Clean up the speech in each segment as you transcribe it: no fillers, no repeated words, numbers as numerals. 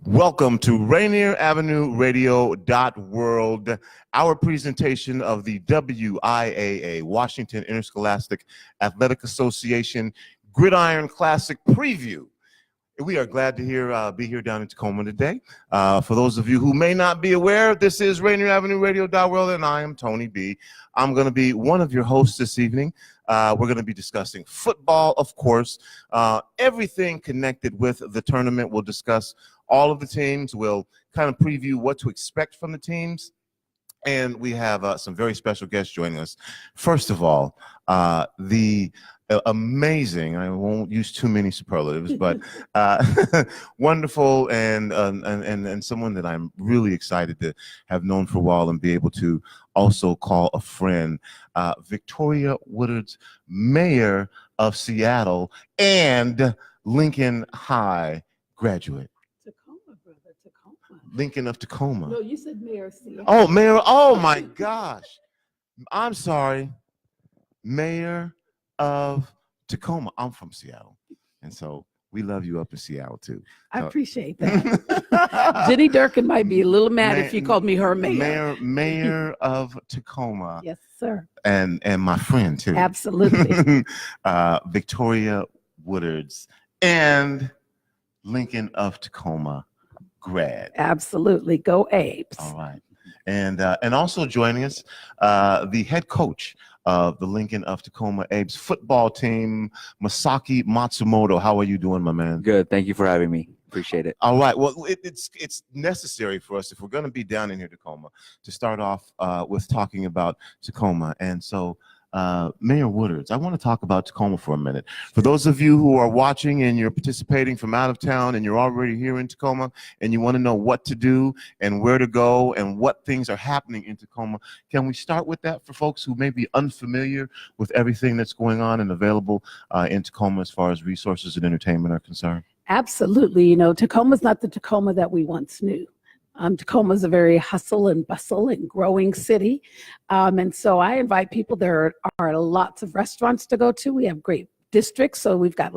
Welcome to Rainier Avenue Radio.World, our presentation of the WIAA, Washington Interscholastic Athletic Association Gridirion Classic Preview. We are glad to be here down in Tacoma today. For those of you who may not be aware, this is Rainier Avenue Radio.World, and I am Tony B. I'm going to be one of your hosts this evening. We're going to be discussing football, of course, everything connected with the tournament. We'll discuss all of the teams. We'll kind of preview what to expect from the teams. And we have some very special guests joining us. First of all, the amazing, I won't use too many superlatives, but wonderful and someone that I'm really excited to have known for a while and be able to also call a friend, Victoria Woodards, Mayor of Seattle and Lincoln High graduate. Tacoma, brother, Tacoma. Lincoln of Tacoma. No, you said Mayor of Seattle. Oh, Mayor, oh my gosh. I'm sorry. Mayor of Tacoma. I'm from Seattle, and so we love you up in Seattle too. I appreciate that. Jenny Durkin might be a little mad if you called me her mayor. Mayor of Tacoma. Yes, sir. And my friend too. Absolutely. Victoria Woodards and Lincoln of Tacoma grad. Absolutely. Go Apes. All right. And also joining us, the head coach of the Lincoln of Tacoma Apes football team, Masaki Matsumoto. How are you doing, my man? Good. Thank you for having me. Appreciate it. All right. Well, it's necessary for us, if we're going to be down in here, Tacoma, to start off with talking about Tacoma. And so, Mayor Woodards, I want to talk about Tacoma for a minute. For those of you who are watching and you're participating from out of town and you're already here in Tacoma and you want to know what to do and where to go and what things are happening in Tacoma, can we start with that for folks who may be unfamiliar with everything that's going on and available in Tacoma as far as resources and entertainment are concerned? Absolutely. You know, Tacoma's not the Tacoma that we once knew. Tacoma is a very hustle and bustle and growing city. And so I invite people, there are lots of restaurants to go to. We have great districts. So we've got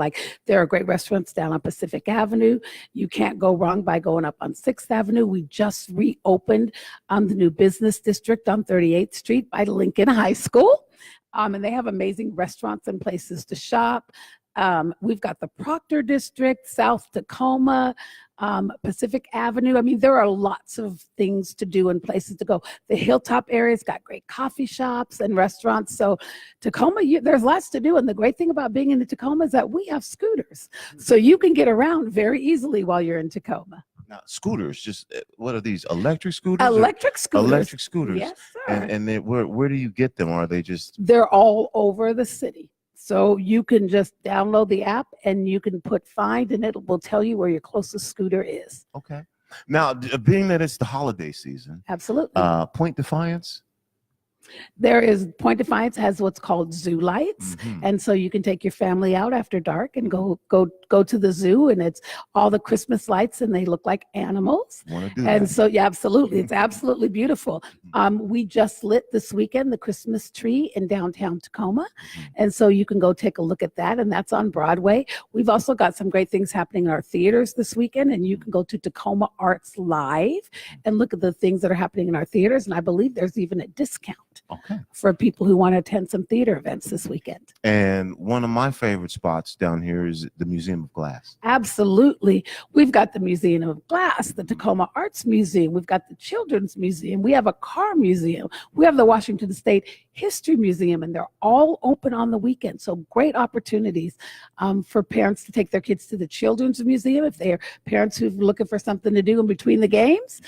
there are great restaurants down on Pacific Avenue. You can't go wrong by going up on 6th Avenue. We just reopened the new business district on 38th Street by Lincoln High School. And they have amazing restaurants and places to shop. We've got the Proctor District, South Tacoma, Pacific Avenue. I mean, there are lots of things to do and places to go. The Hilltop area's got great coffee shops and restaurants. So Tacoma, there's lots to do. And the great thing about being in the Tacoma is that we have scooters. So you can get around very easily while you're in Tacoma. Now, scooters, just what are these? Electric scooters? Electric scooters. Electric scooters. Yes, sir. And then where do you get them? Or are they just? They're all over the city. So you can just download the app and you can put find and it will tell you where your closest scooter is. Okay. Now, being that it's the holiday season. Absolutely. Point Defiance? There is Point Defiance has what's called zoo lights. Mm-hmm. And so you can take your family out after dark and go to the zoo, and it's all the Christmas lights and they look like animals. Want to do and that. So yeah, absolutely. It's absolutely beautiful. We just lit this weekend the Christmas tree in downtown Tacoma. Mm-hmm. And so you can go take a look at that, and that's on Broadway. We've also got some great things happening in our theaters this weekend, and you can go to Tacoma Arts Live and look at the things that are happening in our theaters. And I believe there's even a discount. Okay. For people who want to attend some theater events this weekend. And one of my favorite spots down here is the Museum of Glass. Absolutely. We've got the Museum of Glass, the Tacoma Arts Museum. We've got the Children's Museum. We have a car museum. We have the Washington State History Museum, and they're all open on the weekend. So great opportunities for parents to take their kids to the Children's Museum if they're parents who are looking for something to do in between the games.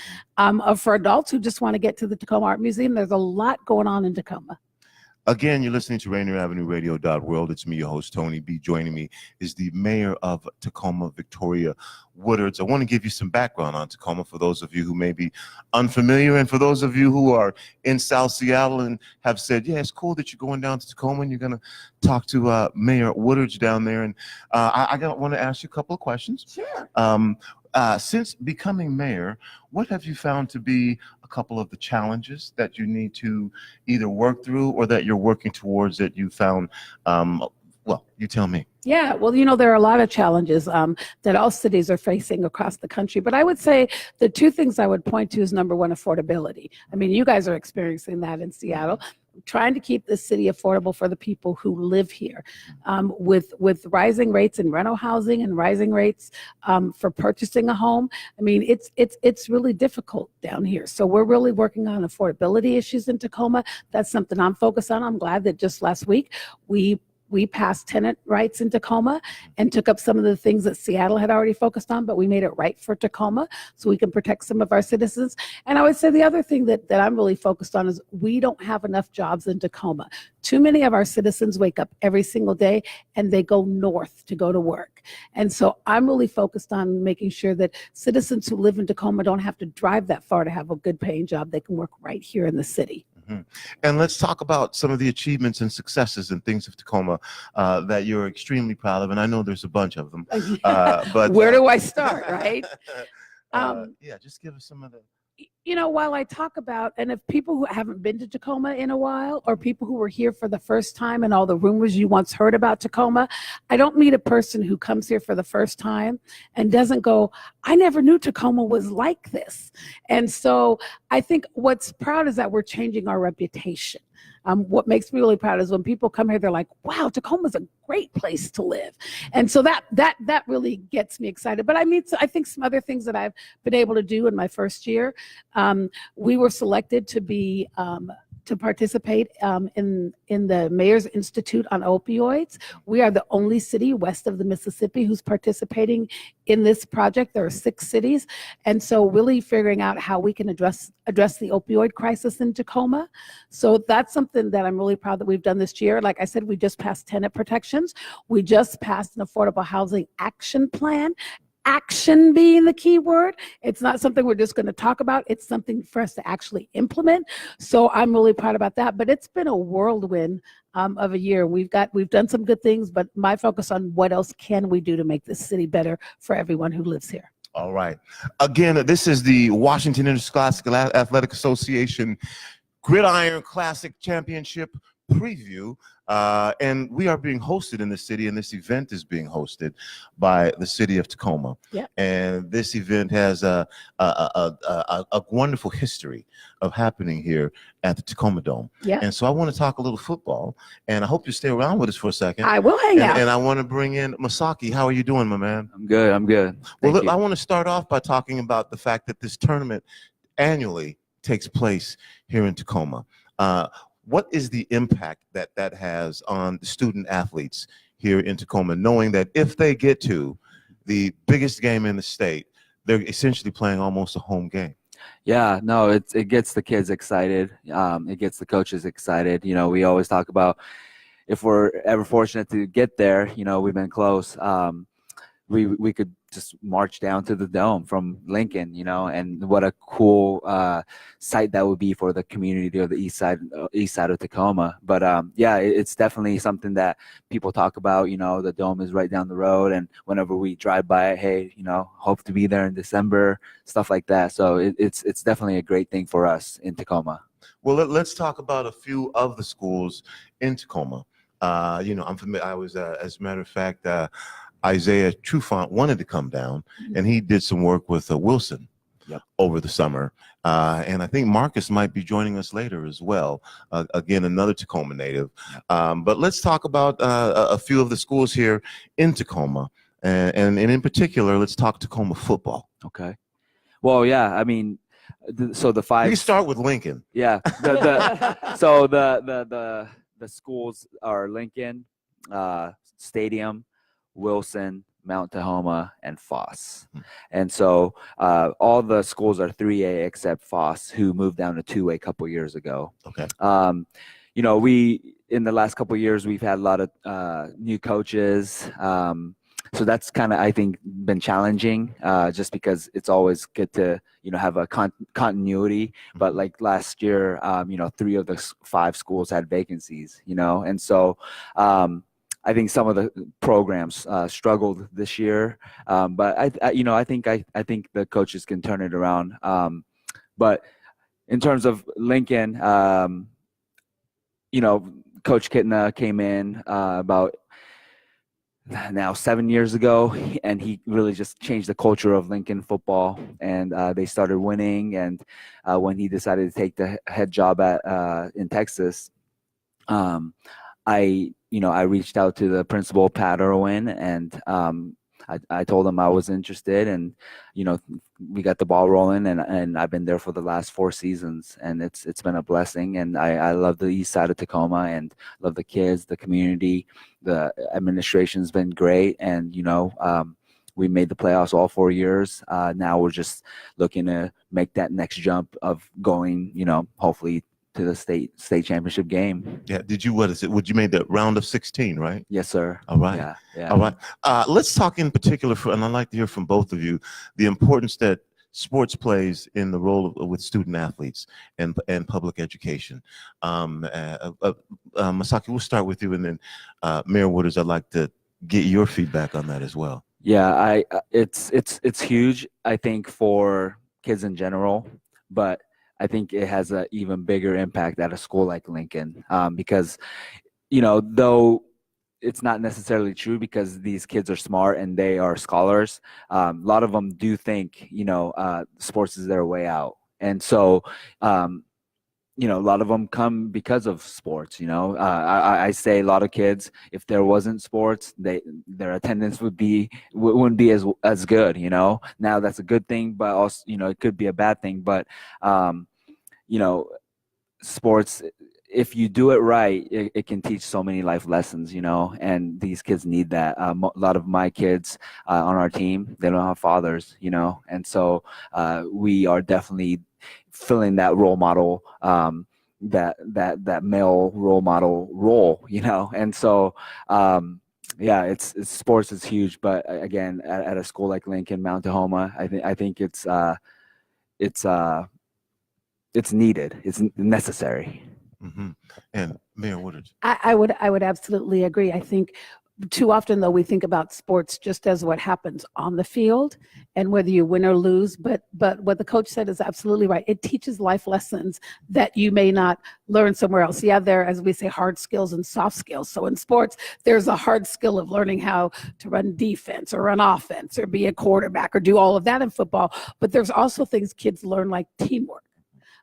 For adults who just want to get to the Tacoma Art Museum, there's a lot going on in Tacoma. Again, you're listening to Rainier Avenue Radio.World. It's me, your host, Tony B. Joining me is the mayor of Tacoma, Victoria Woodards. I want to give you some background on Tacoma for those of you who may be unfamiliar, and for those of you who are in South Seattle and have said, yeah, it's cool that you're going down to Tacoma and you're going to talk to Mayor Woodards down there. And I want to ask you a couple of questions. Sure. Since becoming mayor, what have you found to be a couple of the challenges that you need to either work through or that you're working towards that you found Well, you tell me. Yeah, well, there are a lot of challenges that all cities are facing across the country. But I would say the two things I would point to is number one, affordability. I mean, you guys are experiencing that in Seattle. Trying to keep the city affordable for the people who live here, with rising rates in rental housing and rising rates for purchasing a home. I mean, it's really difficult down here. So we're really working on affordability issues in Tacoma. That's something I'm focused on. I'm glad that just last week we passed tenant rights in Tacoma and took up some of the things that Seattle had already focused on, but we made it right for Tacoma so we can protect some of our citizens. And I would say the other thing that I'm really focused on is we don't have enough jobs in Tacoma. Too many of our citizens wake up every single day and they go north to go to work. And so I'm really focused on making sure that citizens who live in Tacoma don't have to drive that far to have a good paying job. They can work right here in the city. And let's talk about some of the achievements and successes and things of Tacoma that you're extremely proud of. And I know there's a bunch of them. But where do I start, right? Yeah, just give us some of the. While I talk about, and if people who haven't been to Tacoma in a while, or people who were here for the first time and all the rumors you once heard about Tacoma, I don't meet a person who comes here for the first time and doesn't go, I never knew Tacoma was like this. And so I think what's proud is that we're changing our reputation. What makes me really proud is when people come here, they're like, wow, Tacoma's a great place to live. And so that really gets me excited. But I think some other things that I've been able to do in my first year, we were selected to participate in the Mayor's Institute on Opioids. We are the only city west of the Mississippi who's participating in this project. There are 6 cities. And so really figuring out how we can address the opioid crisis in Tacoma. So that's something that I'm really proud that we've done this year. Like I said, we just passed tenant protections. We just passed an affordable housing action plan. Action being the key word. It's not something we're just going to talk about. It's something for us to actually implement. So I'm really proud about that. But it's been a whirlwind of a year. We've done some good things, but my focus on what else can we do to make this city better for everyone who lives here. All right. Again, this is the Washington Interscholastic Athletic Association Gridirion Classic Championship preview. And we are being hosted in the city, and this event is being hosted by the city of Tacoma. Yep. And this event has a wonderful history of happening here at the Tacoma Dome. Yep. And so I want to talk a little football, and I hope you stay around with us for a second. I will hang out. And I want to bring in Masaki. How are you doing, my man? I'm good. Well, I want to start off by talking about the fact that this tournament annually takes place here in Tacoma. What is the impact that has on the student athletes here in Tacoma, knowing that if they get to the biggest game in the state, they're essentially playing almost a home game? Yeah, no, it gets the kids excited. It gets the coaches excited. We always talk about if we're ever fortunate to get there, we've been close. We could just march down to the dome from Lincoln, and what a cool sight that would be for the community of the east side of Tacoma. But yeah, it's definitely something that people talk about. The dome is right down the road, and whenever we drive by it, hey, hope to be there in December, stuff like that. So it's definitely a great thing for us in Tacoma. Well, let's talk about a few of the schools in Tacoma. I'm familiar. I was, as a matter of fact, Isaiah Trufant wanted to come down, and he did some work with Wilson over the summer. And I think Marcus might be joining us later as well. Again, another Tacoma native. But let's talk about a few of the schools here in Tacoma. And in particular, let's talk Tacoma football. Okay. Well, yeah, I mean, so the 5. We start with Lincoln. Yeah. So the schools are Lincoln, Stadium, Wilson, Mount Tahoma, and Foss. And so all the schools are 3A except Foss, who moved down to 2A a couple years ago. Okay. We in the last couple of years, we've had a lot of new coaches. So that's kind of, I think, been challenging just because it's always good to, have a continuity. But like last year, 3 of the 5 schools had vacancies, and so I think some of the programs struggled this year, but I think the coaches can turn it around. But in terms of Lincoln, Coach Kitna came in about now 7 years ago, and he really just changed the culture of Lincoln football, and they started winning. And when he decided to take the head job in Texas, I reached out to the principal, Pat Irwin, and I told him I was interested, and we got the ball rolling, and I've been there for the last 4 seasons, and it's been a blessing. And I love the east side of Tacoma, and love the kids, the community. The administration's been great, and we made the playoffs all 4 years. Now we're just looking to make that next jump of going, hopefully to the state championship game. Yeah. Did you, would you made the round of 16, right? Yes, sir. All right. Yeah. All right. Let's talk in particular and I'd like to hear from both of you, the importance that sports plays in the role with student athletes and public education. Masaki, we'll start with you, and then Mayor Woodards, I'd like to get your feedback on that as well. Yeah, it's huge, I think, for kids in general, but I think it has an even bigger impact at a school like Lincoln, because, though it's not necessarily true because these kids are smart and they are scholars, a lot of them do think, sports is their way out. And so, a lot of them come because of sports. I say a lot of kids, if there wasn't sports, their attendance wouldn't be as good. Now that's a good thing, but also it could be a bad thing. But sports, if you do it right, it can teach so many life lessons. And these kids need that. A lot of my kids on our team, they don't have fathers. And so we are definitely filling that role model, that male role model role, and so it's sports is huge. But again, at a school like Lincoln, Mount Tahoma, I think it's needed, it's necessary. Mm-hmm. And Mayor Woodards. I would absolutely agree. I think too often, though, we think about sports just as what happens on the field and whether you win or lose. But what the coach said is absolutely right. It teaches life lessons that you may not learn somewhere else. Yeah, there, as we say, hard skills and soft skills. So in sports, there's a hard skill of learning how to run defense or run offense or be a quarterback or do all of that in football. But there's also things kids learn, like teamwork,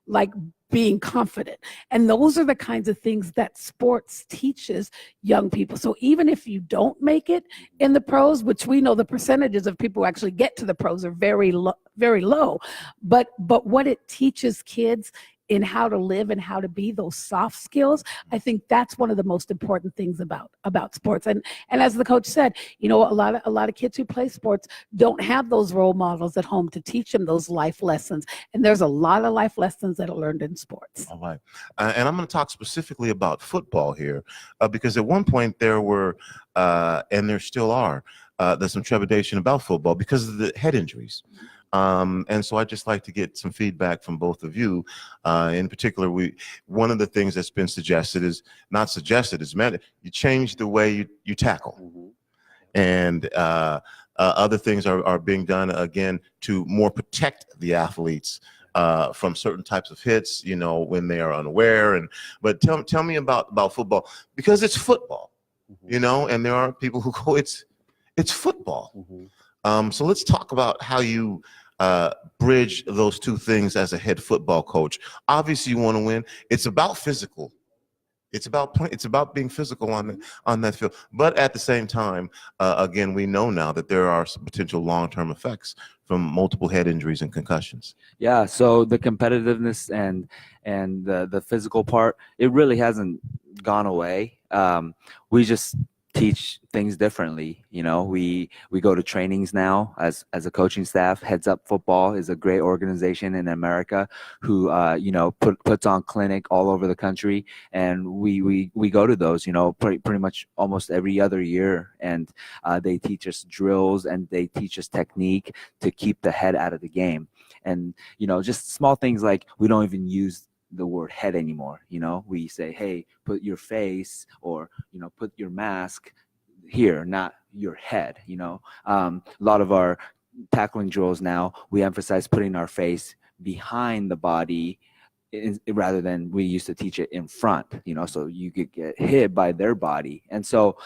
like being confident. And those are the kinds of things that sports teaches young people. So even if you don't make it in the pros, which we know the percentages of people who actually get to the pros are very low, but what it teaches kids in how to live and how to be, those soft skills, I think that's one of the most important things about sports. And as the coach said, a lot of kids who play sports don't have those role models at home to teach them those life lessons. And there's a lot of life lessons that are learned in sports. All right. And I'm going to talk specifically about football here, because at one point there were, and there still are, there's some trepidation about football because of the head injuries. And so I'd just like to get some feedback from both of you. In particular, one of the things that's been suggested is you change the way you tackle. Mm-hmm. And other things are being done, again, to more protect the athletes from certain types of hits, when they are unaware. But tell me about football, because it's football, mm-hmm. And there are people who go, it's football. Mm-hmm. So let's talk about how you bridge those two things as a head football coach. Obviously, you want to win. It's about physical. It's about being physical on that field. But at the same time, again, we know now that there are some potential long-term effects from multiple head injuries and concussions. Yeah. So the competitiveness and the physical part, it really hasn't gone away. We just teach things differently. We go to trainings now as a coaching staff. Heads Up Football is a great organization in America who puts on clinic all over the country, and we go to those pretty much almost every other year, and they teach us drills and they teach us technique to keep the head out of the game. And just small things like we don't even use the word head anymore. We say, hey, put your face, or put your mask here, not your head. A lot of our tackling drills now, we emphasize putting our face behind the body rather than we used to teach it in front, so you could get hit by their body. And so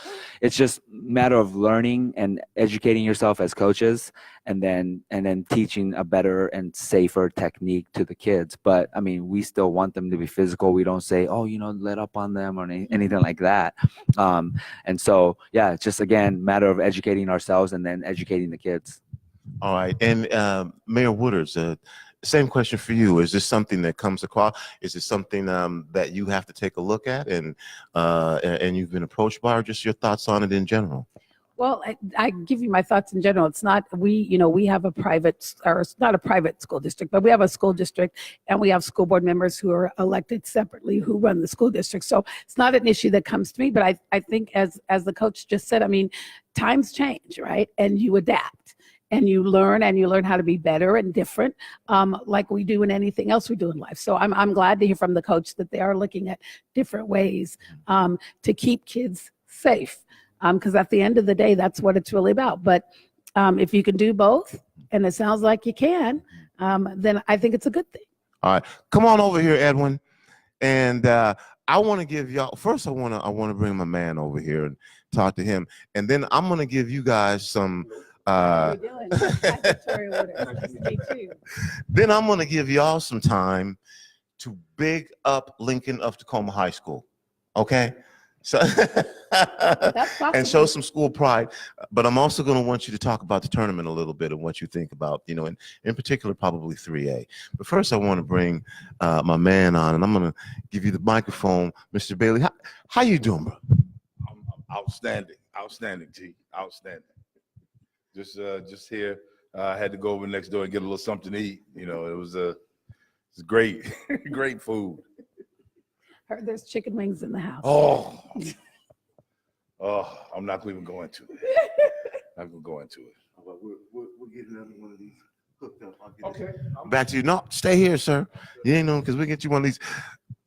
it's just a matter of learning and educating yourself as coaches, and then teaching a better and safer technique to the kids. But I mean, we still want them to be physical. We don't say, oh, let up on them or anything like that. And so, yeah, it's just, again, matter of educating ourselves and then educating the kids. All right. And Mayor Woodards, same question for you. Is this something that comes across? Is it something that you have to take a look at and you've been approached by, or just your thoughts on it in general? Well, I give you my thoughts in general. It's not, we have a private, or it's not a private school district, but we have a school district, and we have school board members who are elected separately who run the school district. So it's not an issue that comes to me, but I think as the coach just said, I mean, times change, right? And you adapt. And you learn how to be better and different, like we do in anything else we do in life. So I'm glad to hear from the coach that they are looking at different ways to keep kids safe, because at the end of the day, that's what it's really about. But if you can do both, and it sounds like you can, then I think it's a good thing. All right, come on over here, Edwin. And I want to give y'all, first I want to bring my man over here and talk to him, and then I'm going to give you guys some. Then I'm going to give y'all some time to big up Lincoln of Tacoma High School, okay? So and show some school pride. But I'm also going to want you to talk about the tournament a little bit and what you think about, in particular, probably 3A. But first, I want to bring my man on, and I'm going to give you the microphone, Mr. Bailey. How you doing, bro? I'm outstanding, T. Outstanding. Just here. I had to go over next door and get a little something to eat. It was great, great food. Heard there's chicken wings in the house. Oh, I'm not even going to it. I'm going to go into it. We'll get another one of these hooked up. Okay. Back to you. No, stay here, sir. You ain't know, because we'll get you one of these.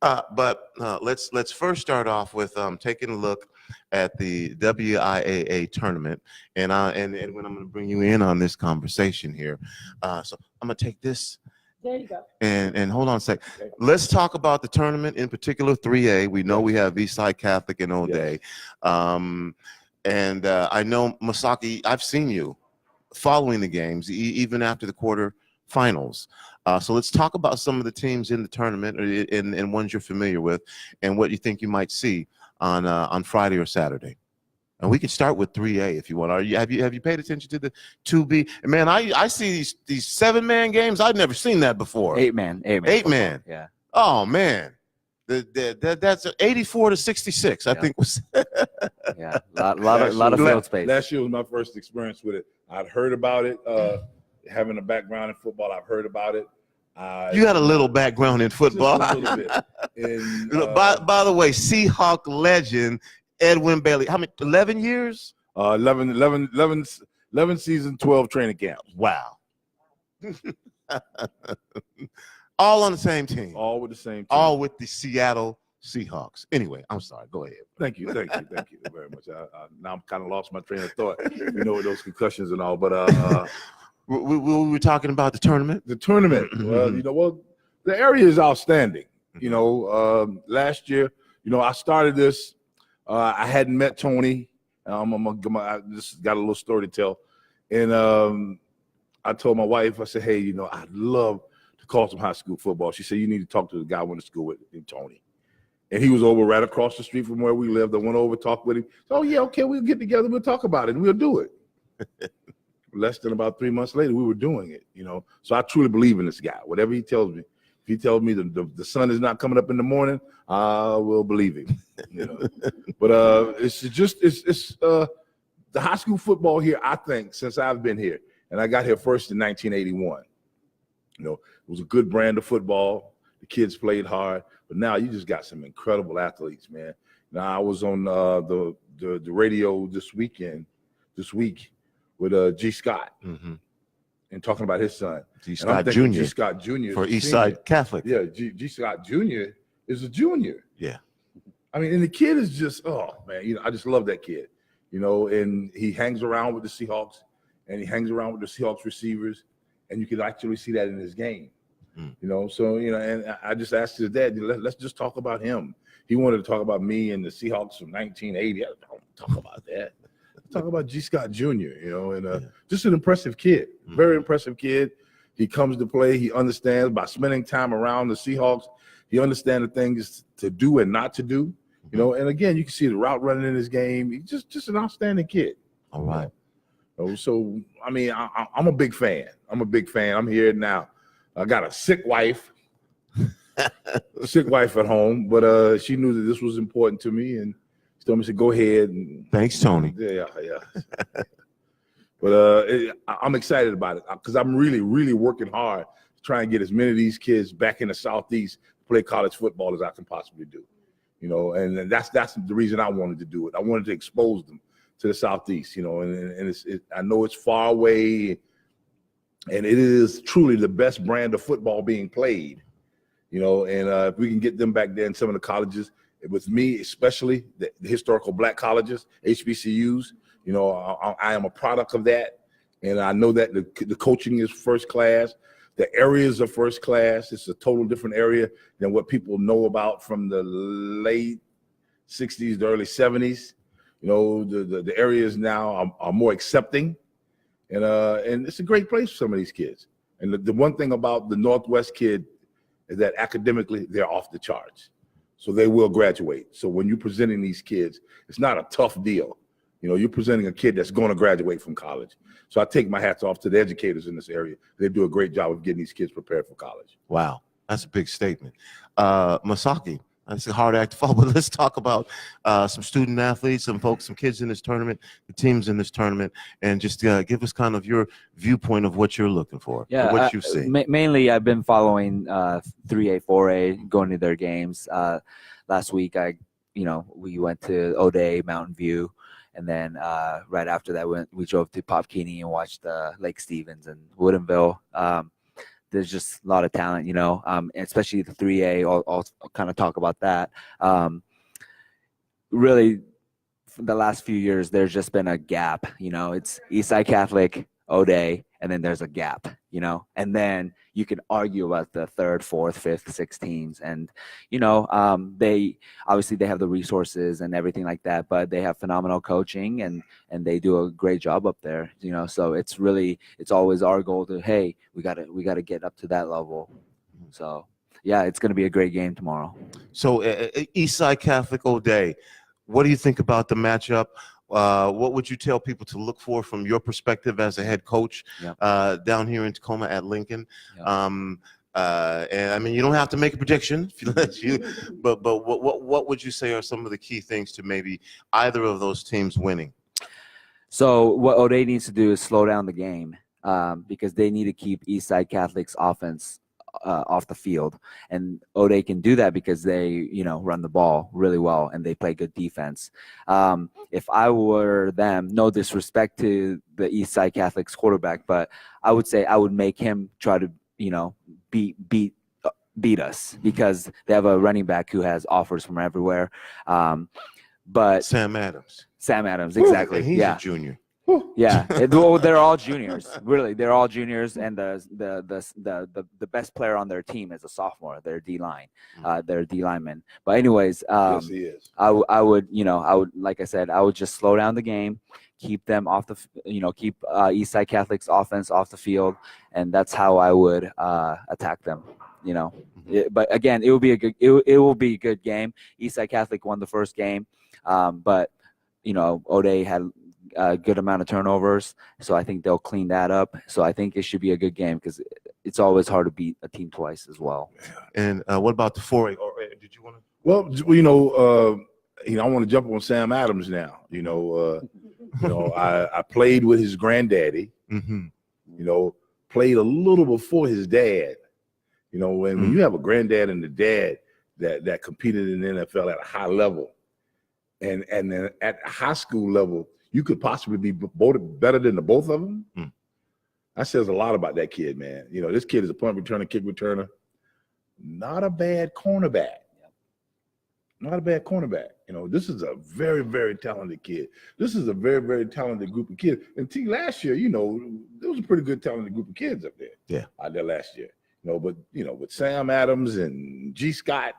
But let's first start off with taking a look at the WIAA tournament, and when I'm going to bring you in on this conversation here. So I'm going to take this. There you go. And hold on a sec. Okay. Let's talk about the tournament, in particular 3A. We know we have Eastside Catholic and O'Day. Yes. And I know, Masaki, I've seen you following the games, even after the quarterfinals. So let's talk about some of the teams in the tournament and ones you're familiar with, and what you think you might see on Friday or Saturday. And we can start with 3A if you want. Have you paid attention to the 2B? Man, I see these 7-man games. I've never seen that before. 8-man. 8-man. Yeah. Oh man, that's 84-66. I think was. Yeah, a lot of field space. Last year was my first experience with it. I'd heard about it. Having a background in football, I've heard about it. You got a little background in football. Just a little bit. And, by the way, Seahawk legend Edwin Bailey. How many? 11 years? 11 seasons, 12 training camps. Wow. All on the same team. All with the same team. All with the Seattle Seahawks. Anyway, I'm sorry. Go ahead. Thank you very much. Now I'm kind of lost my train of thought. With those concussions and all. But we were talking about the tournament. The tournament. Well, the area is outstanding. Last year, I started this. I hadn't met Tony. I just got a little story to tell. And I told my wife, I said, hey, I'd love to call some high school football. She said, you need to talk to the guy I went to school with, named Tony. And he was over right across the street from where we lived. I went over, talked with him. So, yeah, okay, we'll get together. We'll talk about it, and we'll do it. Less than about 3 months later, we were doing it, So I truly believe in this guy. Whatever he tells me. If he tells me the sun is not coming up in the morning, I will believe him. But it's the high school football here, I think, since I've been here, and I got here first in 1981. It was a good brand of football. The kids played hard, but now you just got some incredible athletes, man. Now I was on the radio this week with G. Scott. Mm-hmm. And talking about his son. G. Scott Jr. G. Scott Jr. For Eastside Catholic. Yeah, G. Scott Jr. is a junior. Yeah. I mean, and the kid is just, oh, man, I just love that kid, and he hangs around with the Seahawks, and he hangs around with the Seahawks receivers, and you can actually see that in his game. You know, so, you know, and I just asked his dad, let's just talk about him. He wanted to talk about me and the Seahawks from 1980. I don't talk about that. Talk about G. Scott Jr., you know, and just an impressive kid, very impressive kid. He comes to play. He understands by spending time around the Seahawks. He understands the things to do and not to do, you know. And again, you can see the route running in his game. He's just an outstanding kid. All right. You know? So, I mean, I'm a big fan. I'm here now. I got a sick wife. At home, but she knew that this was important to me, and she told me, she said, go ahead. And, Thanks, Tony. Yeah. But I'm excited about it because I'm really working hard to try and get as many of these kids back in the Southeast to play college football as I can possibly do. You know, and that's the reason I wanted to do it. I wanted to expose them to the Southeast, you know, and I know it's far away, and it is truly the best brand of football being played. You know, and if we can get them back there in some of the colleges, with me especially, the historical black colleges, HBCUs, you know, I am a product of that. And I know that the coaching is first class. The areas are first class. It's a total different area than what people know about from the late 60s to early 70s. You know, the areas now are more accepting. And it's a great place for some of these kids. And the one thing about the Northwest kid is that academically they're off the charts, so they will graduate. So when you're presenting these kids, it's not a tough deal. You know, you're presenting a kid that's going to graduate from college. So I take my hats off to the educators in this area. They do a great job of getting these kids prepared for college. Wow, that's a big statement. Masaki, that's a hard act to follow, but let's talk about some student athletes, some folks, some kids in this tournament, the teams in this tournament, and just give us kind of your viewpoint of what you're looking for, what you've seen. Mainly, I've been following 3A, 4A, going to their games. Last week, we went to O'Day, Mountain View, and then right after that, we drove to Popkini and watched Lake Stevens and Woodinville. There's just a lot of talent, you know, especially the 3A. I'll kind of talk about that. Really, for the last few years, there's just been a gap. You know, it's Eastside Catholic, O'Day, and then there's a gap, you know. And then you can argue about the 3rd, 4th, 5th, 6th teams. And, you know, they have the resources and everything like that, but they have phenomenal coaching and they do a great job up there, you know. So it's always our goal to, hey, we gotta get up to that level. So yeah, it's gonna be a great game tomorrow. So Eastside Catholic O'Day, what do you think about the matchup? What would you tell people to look for from your perspective as a head coach down here in Tacoma at Lincoln? And I mean, you don't have to make a prediction, but what would you say are some of the key things to maybe either of those teams winning? So what O'Day needs to do is slow down the game because they need to keep Eastside Catholic's offense off the field, and O'Day can do that because they, you know, run the ball really well and they play good defense. If I were them, no disrespect to the Eastside Catholic's quarterback, but I would say I would make him try to, you know, beat us because they have a running back who has offers from everywhere. But Sam Adams, exactly. He's a junior. Yeah, well, they're all juniors. Really, they're all juniors, and the best player on their team is a sophomore. They're D-line, they're D-lineman. But anyways, yes, he is. I would, like I said, I would just slow down the game, keep them off the, keep Eastside Catholic's offense off the field, and that's how I would attack them. But again, it will be a good game. Eastside Catholic won the first game, but O'Day had a good amount of turnovers, so I think they'll clean that up. So I think it should be a good game because it's always hard to beat a team twice as well. And what about the 4A? Did you want to? Well, I want to jump on Sam Adams now. I played with his granddaddy. Mm-hmm. Played a little before his dad. When you have a granddad and a dad that competed in the NFL at a high level, and then at a high school level, you could possibly be voted better than the both of them. That says a lot about that kid, man. This kid is a punt returner, kick returner. Not a bad cornerback. Not a bad cornerback. This is a very, very talented kid. This is a very, very talented group of kids. And last year, there was a pretty good talented group of kids up there. Yeah. Out there last year. But with Sam Adams and G. Scott,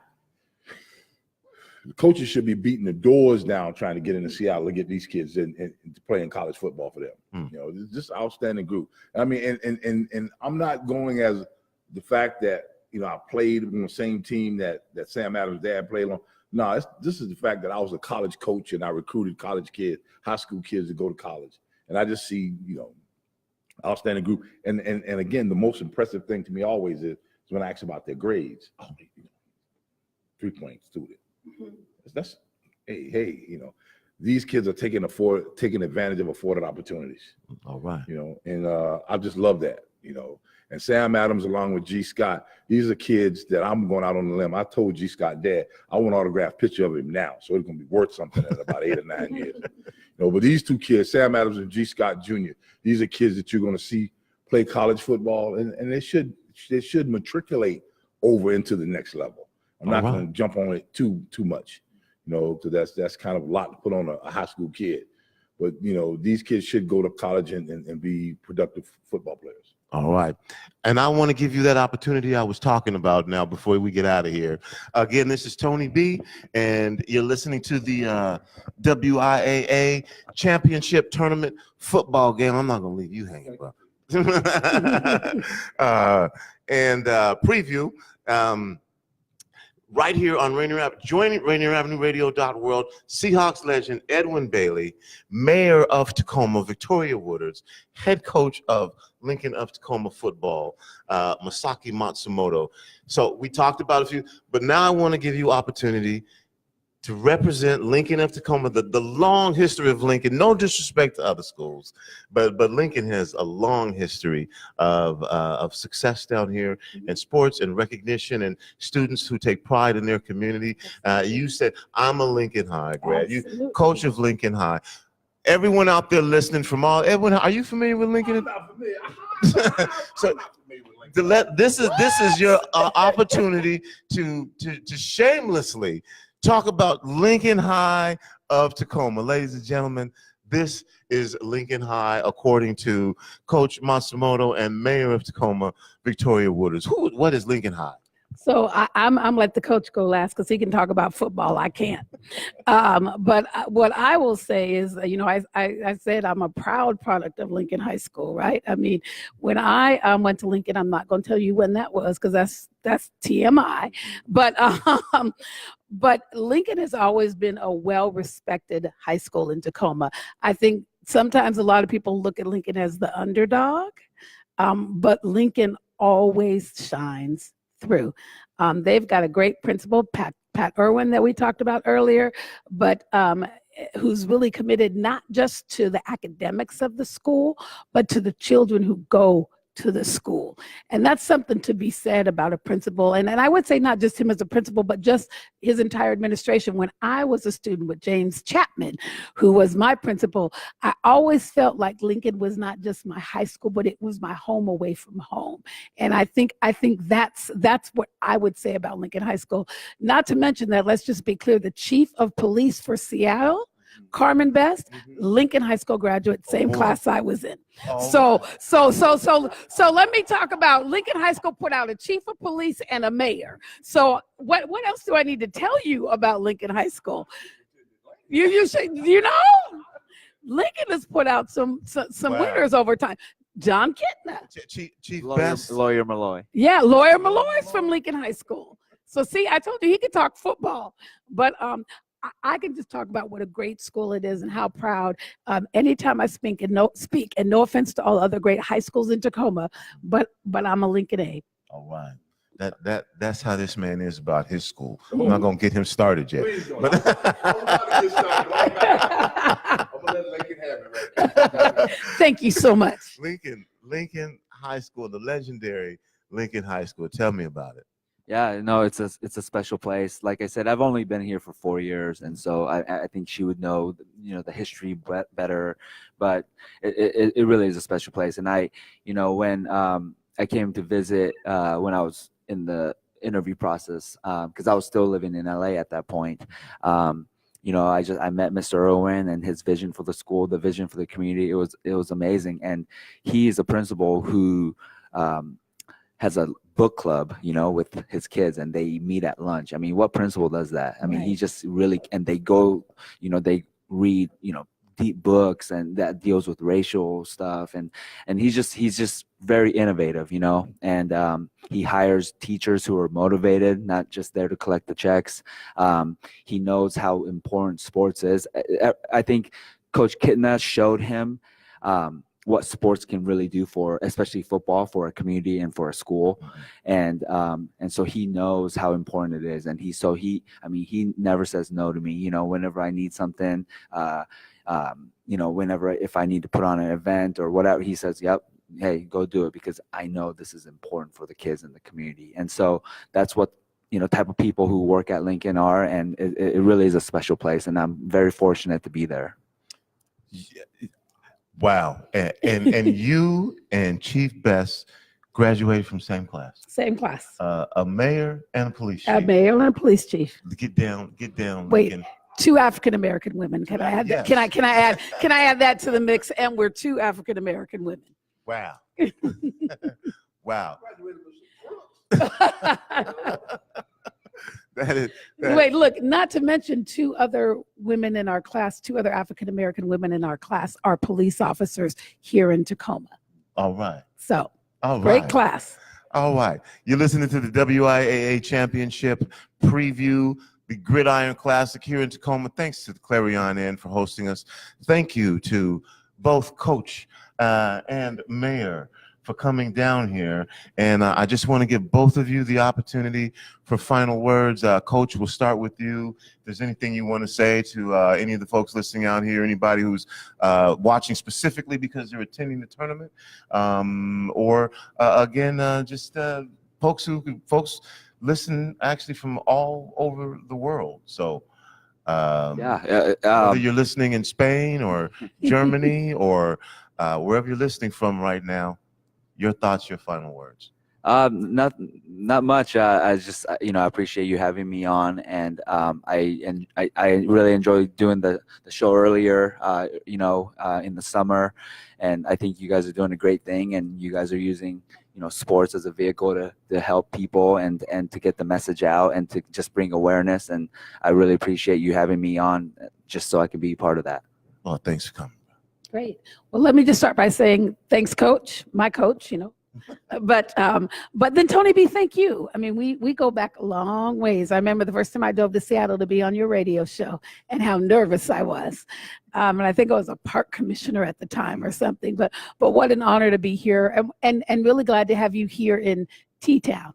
the coaches should be beating the doors down trying to get into Seattle to get these kids in to play in college football for them. It's just an outstanding group. I mean, and I'm not going as the fact that I played on the same team that Sam Adams' dad played on. No, this is the fact that I was a college coach and I recruited college kids, high school kids to go to college, and I just see outstanding group. And again, the most impressive thing to me always is when I ask about their grades. 3-point student. That's hey, these kids are taking advantage of afforded opportunities. All right. And I just love that. And Sam Adams along with G. Scott, these are kids that I'm going out on the limb. I told G. Scott, Dad, I want an autographed picture of him now, so it's gonna be worth something in about 8 or 9 years. But these two kids, Sam Adams and G. Scott Jr., these are kids that you're gonna see play college football, and they should matriculate over into the next level. I'm not going to jump on it too much, because that's kind of a lot to put on a high school kid. But these kids should go to college and be productive football players. All right. And I want to give you that opportunity I was talking about now before we get out of here. Again, this is Tony B, and you're listening to the WIAA Championship Tournament football game. I'm not going to leave you hanging, bro. And preview. Right here on Rainier Avenue, join Rainier Avenue Radio.World, Seahawks legend Edwin Bailey, mayor of Tacoma, Victoria Woodards, head coach of Lincoln of Tacoma football, Masaki Matsumoto. So we talked about a few, but now I want to give you opportunity to represent Lincoln of Tacoma, the long history of Lincoln. No disrespect to other schools, but Lincoln has a long history of success down here in sports and recognition and students who take pride in their community. You said, I'm a Lincoln High grad. You coach of Lincoln High. Everyone out there listening from Edwin, are you familiar with Lincoln? I'm not familiar. So this is your opportunity to shamelessly talk about Lincoln High of Tacoma. Ladies and gentlemen, this is Lincoln High according to Coach Matsumoto and Mayor of Tacoma, Victoria Woodards. What is Lincoln High? So I'm let the coach go last because he can talk about football. I can't. But what I will say is, I said I'm a proud product of Lincoln High School, right? I mean, when I went to Lincoln, I'm not going to tell you when that was because that's TMI. But Lincoln has always been a well-respected high school in Tacoma. I think sometimes a lot of people look at Lincoln as the underdog, but Lincoln always shines through. They've got a great principal, Pat Irwin, that we talked about earlier, but who's really committed not just to the academics of the school, but to the children who go to the school. And that's something to be said about a principal. And I would say not just him as a principal, but just his entire administration. When I was a student with James Chapman, who was my principal, I always felt like Lincoln was not just my high school, but it was my home away from home. And I think that's what I would say about Lincoln High School. Not to mention that, let's just be clear, the chief of police for Seattle, Carmen Best, Lincoln High School graduate, same class I was in. So let me talk about Lincoln High School put out a chief of police and a mayor. So what else do I need to tell you about Lincoln High School? You should, Lincoln has put out some winners over time. John Kittner. Chief Lawyer Malloy. Yeah, Lawyer Malloy's from Lincoln High School. So see, I told you he could talk football, but I can just talk about what a great school it is and how proud. Anytime I speak, and no offense to all other great high schools in Tacoma, but I'm a Lincoln A. All right. That's how this man is about his school. I'm not gonna get him started yet. I'm gonna let Lincoln have it right now. Thank you so much. Lincoln High School, the legendary Lincoln High School. Tell me about it. Yeah, no, it's a special place. Like I said, I've only been here for 4 years, and so I think she would know, the history better. But it really is a special place. And when I came to visit when I was in the interview process, because I was still living in LA at that point. I met Mr. Irwin and his vision for the school, the vision for the community. It was amazing, and he is a principal who has a book club, you know, with his kids, and they meet at lunch. I mean, what principal does that? I mean, he just really, and they go, you know, they read, you know, deep books, and that deals with racial stuff, and he's just very innovative, you know, and he hires teachers who are motivated, not just there to collect the checks. He knows how important sports is. I think Coach Kitna showed him what sports can really do for, especially football, for a community and for a school. And so he knows how important it is. And he never says no to me, you know, whenever I need something, you know, if I need to put on an event or whatever, he says, yep, hey, go do it, because I know this is important for the kids in the community. And so that's what, you know, type of people who work at Lincoln are, and it really is a special place, and I'm very fortunate to be there. Wow. And you and Chief Best graduated from same class. Same class. A mayor and a police chief. A mayor and a police chief. Get down. Wait, Lincoln. 2 African American women. Can I add that? Yes. Can I add that to the mix? And we're 2 African American women. Wow. Wow. Wait, look, not to mention 2 other women in our class, 2 other African American women in our class are police officers here in Tacoma. All right. So, All great right. class. All right. You're listening to the WIAA Championship preview, the Gridirion Classic here in Tacoma. Thanks to the Clarion Inn for hosting us. Thank you to both Coach and Mayor for coming down here. And I just want to give both of you the opportunity for final words. Coach, we'll start with you. If there's anything you want to say to any of the folks listening out here, anybody who's watching specifically because they're attending the tournament, or again, just folks listen actually from all over the world. So whether you're listening in Spain or Germany or wherever you're listening from right now, your thoughts, your final words. Not much. I just, you know, I appreciate you having me on, and I really enjoyed doing the show earlier, you know, in the summer, and I think you guys are doing a great thing, and you guys are using, you know, sports as a vehicle to help people and to get the message out and to just bring awareness, and I really appreciate you having me on just so I can be part of that. Well, thanks for coming. Great. Well, let me just start by saying thanks, Coach, my coach, you know. But then Tony B, thank you. I mean, we go back a long ways. I remember the first time I drove to Seattle to be on your radio show and how nervous I was. And I think I was a park commissioner at the time or something. But what an honor to be here, and really glad to have you here in T-Town.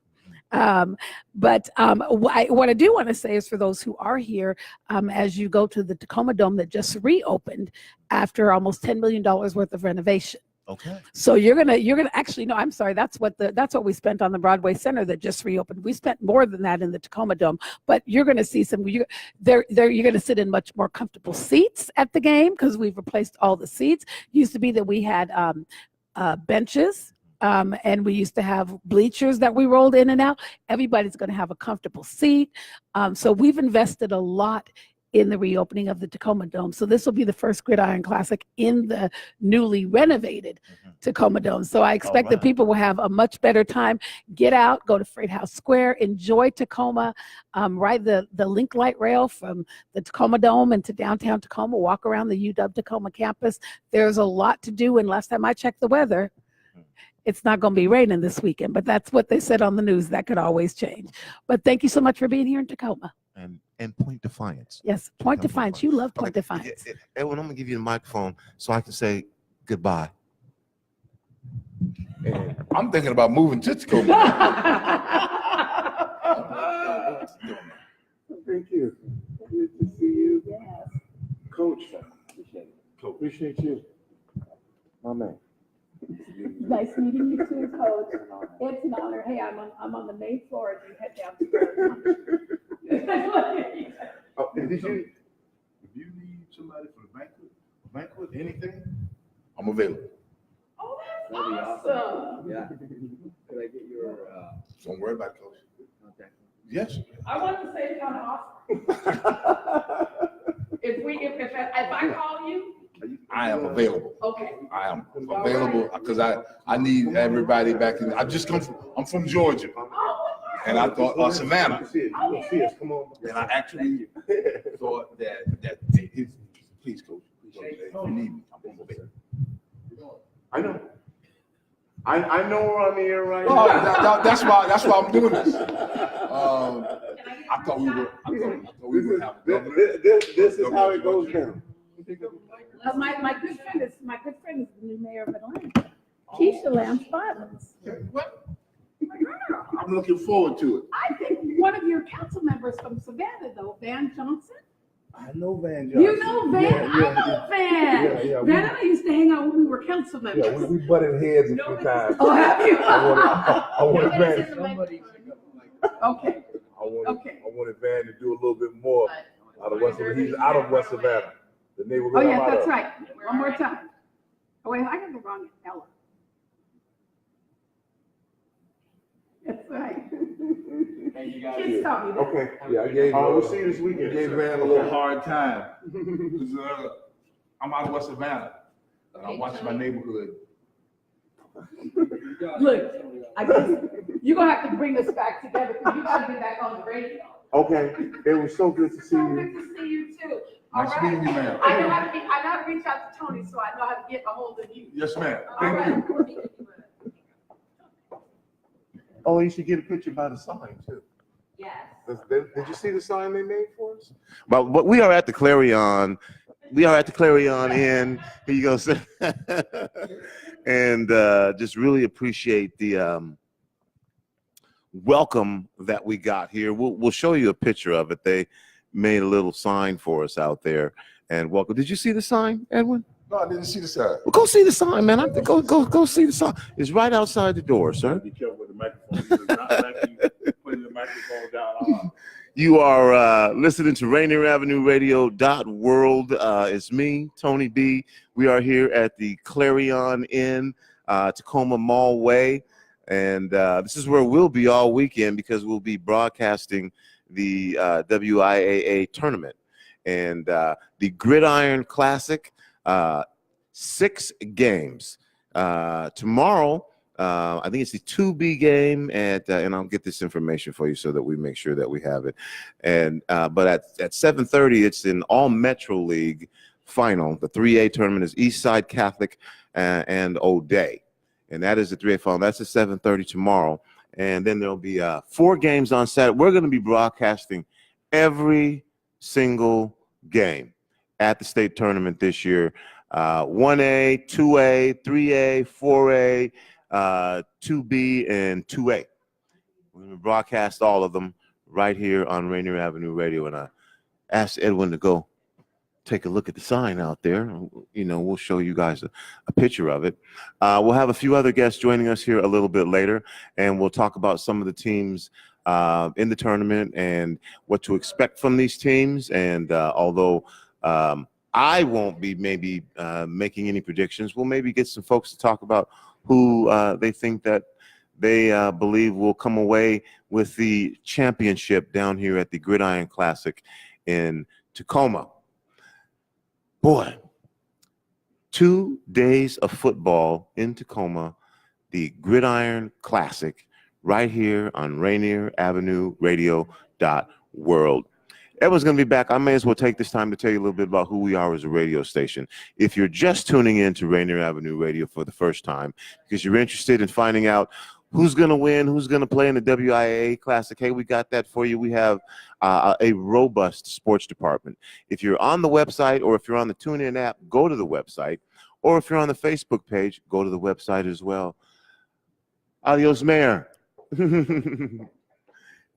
But what I do want to say is, for those who are here, as you go to the Tacoma Dome that just reopened after almost $10 million worth of renovation. Okay. So you're gonna actually, no, I'm sorry, that's what we spent on the Broadway Center that just reopened. We spent more than that in the Tacoma Dome, but you're gonna see you're gonna sit in much more comfortable seats at the game, because we've replaced all the seats. Used to be that we had benches. And we used to have bleachers that we rolled in and out. Everybody's going to have a comfortable seat. So we've invested a lot in the reopening of the Tacoma Dome. So this will be the first Gridirion Classic in the newly renovated Tacoma Dome. So I expect that people will have a much better time. Get out, go to Freight House Square, enjoy Tacoma, ride the Link Light Rail from the Tacoma Dome into downtown Tacoma, walk around the UW Tacoma campus. There's a lot to do, and last time I checked the weather, it's not going to be raining this weekend, but that's what they said on the news. That could always change. But thank you so much for being here in Tacoma. And Point Defiance. Yes, Point Defiance. You love Point Defiance. Edwin, I'm going to give you the microphone so I can say goodbye. And I'm thinking about moving to Tacoma. Thank you. Good to see you. Yes. Coach, appreciate you. My man. Nice meeting you too, Coach. It's an honor. Hey, I'm on the main floor and you head downstairs. If you need somebody for the banquet, anything, I'm available. Oh, that's awesome. Yeah. Could I get your Don't worry about it, Coach. contact? Yes. I want to say kind of awesome. If I call you, I am available. Okay. I am available because I need everybody back in. I'm from Georgia, and I thought Savannah. Come on. And I actually thought that please, coach, if you need me, I'm gonna obey. I know. I know we're on the air right Oh, now. that's why I'm doing this. I thought we were having This is how it goes down. My good friend is the new mayor of Atlanta, Keisha Lance Bottoms. What? I'm looking forward to it. I think one of your council members from Savannah, though, Van Johnson. I know Van Johnson. You know Van? I know Van. Yeah, Van and I used to hang out when we were council members. Yeah, we butted heads a few times. Oh, have you? I wanted Van. Okay. I wanted Van to do a little bit more out of West Savannah. He's out of West Savannah, the Oh, neighborhood. yes, I'm out that's of. right. One more time. Oh, wait, I got the wrong Ella. That's right. Kids taught me that. Okay. Yeah, I gave. We'll see you this weekend. Gave Van a little hard time. 'Cause, I'm out of West Savannah, and I watch my neighborhood. Look, I guess you're gonna have to bring us back together because you gotta be back on the radio. Okay. It was so good to see So you. good to see you too. All Nice right. meeting you, ma'am. I know how to reach out to Tony, so I know how to get a hold of you. Yes, ma'am. All Thank right. you. Oh, you should get a picture by the sign too. Yes. Did you see the sign they made for us? But we are at the Clarion. We are at the Clarion Inn. Here you go, sir. And just really appreciate the welcome that we got here. We'll show you a picture of it. They made a little sign for us out there. And welcome. Did you see the sign, Edwin? No, I didn't see the side. Well, go see the sign, man. Go see the sign. It's right outside the door, sir. Be careful with the microphone. You do not let you put the microphone down. You are listening to Rainier Avenue Radio.World. It's me, Tony B. We are here at the Clarion Inn, Tacoma Mall Way. And this is where we'll be all weekend because we'll be broadcasting the WIAA tournament. And the Gridirion Classic, 6 games. Tomorrow, I think it's the 2B game, and I'll get this information for you so that we make sure that we have it. And but at 7:30, it's an all Metro League final. The 3A tournament is Eastside Catholic and O'Day, and that is the 3A final. That's at 7:30 tomorrow, and then there'll be 4 games on Saturday. We're going to be broadcasting every single game at the state tournament this year. 1A, 2A, 3A, 4A. 2B and 2A. We're going to broadcast all of them right here on Rainier Avenue Radio. And I asked Edwin to go take a look at the sign out there. You know, we'll show you guys a picture of it. We'll have a few other guests joining us here a little bit later, and we'll talk about some of the teams in the tournament and what to expect from these teams. And although I won't be maybe making any predictions, we'll maybe get some folks to talk about who they think that they believe will come away with the championship down here at the Gridirion Classic in Tacoma. Boy, 2 days of football in Tacoma, the Gridirion Classic, right here on Rainier Avenue Radio.World. Everyone's going to be back. I may as well take this time to tell you a little bit about who we are as a radio station. If you're just tuning in to Rainier Avenue Radio for the first time because you're interested in finding out who's going to win, who's going to play in the WIAA Classic, hey, we got that for you. We have a robust sports department. If you're on the website or if you're on the TuneIn app, go to the website. Or if you're on the Facebook page, go to the website as well. Adios, Mayor.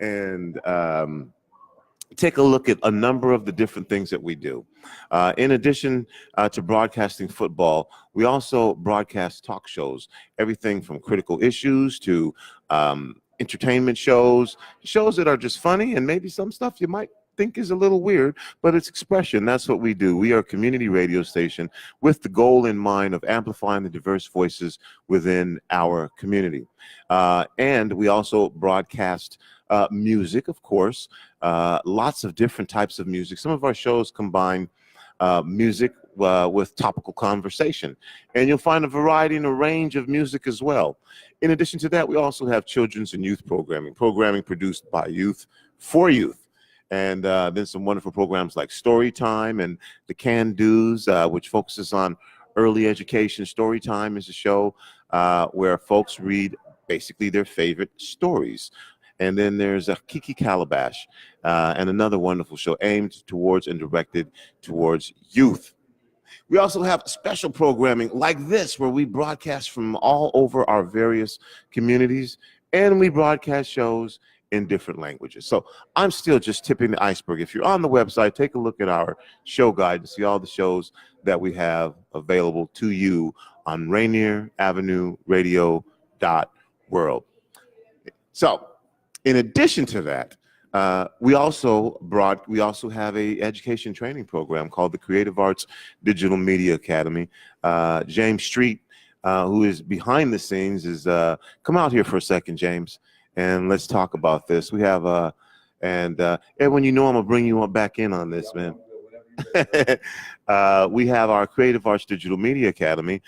And take a look at a number of the different things that we do. In addition to broadcasting football, we also broadcast talk shows, everything from critical issues to entertainment shows that are just funny, and maybe some stuff you might think is a little weird, but it's expression. That's what we do. We are a community radio station with the goal in mind of amplifying the diverse voices within our community. And we also broadcast music, of course, lots of different types of music. Some of our shows combine music with topical conversation. And you'll find a variety and a range of music as well. In addition to that, we also have children's and youth programming produced by youth for youth. And then some wonderful programs like Story Time and the Can Do's, which focuses on early education. Story Time is a show where folks read basically their favorite stories. And then there's a Kiki Calabash and another wonderful show aimed towards and directed towards youth. We also have special programming like this, where we broadcast from all over our various communities, and we broadcast shows in different languages. So I'm still just tipping the iceberg. If you're on the website, take a look at our show guide to see all the shows that we have available to you on RainierAvenueRadio.world. So in addition to that, we also have a education training program called the Creative Arts Digital Media Academy. James Street, who is behind the scenes, is come out here for a second, James, and let's talk about this. We have Edwin, you know I'm gonna bring you back in on this, man. We have our Creative Arts Digital Media Academy,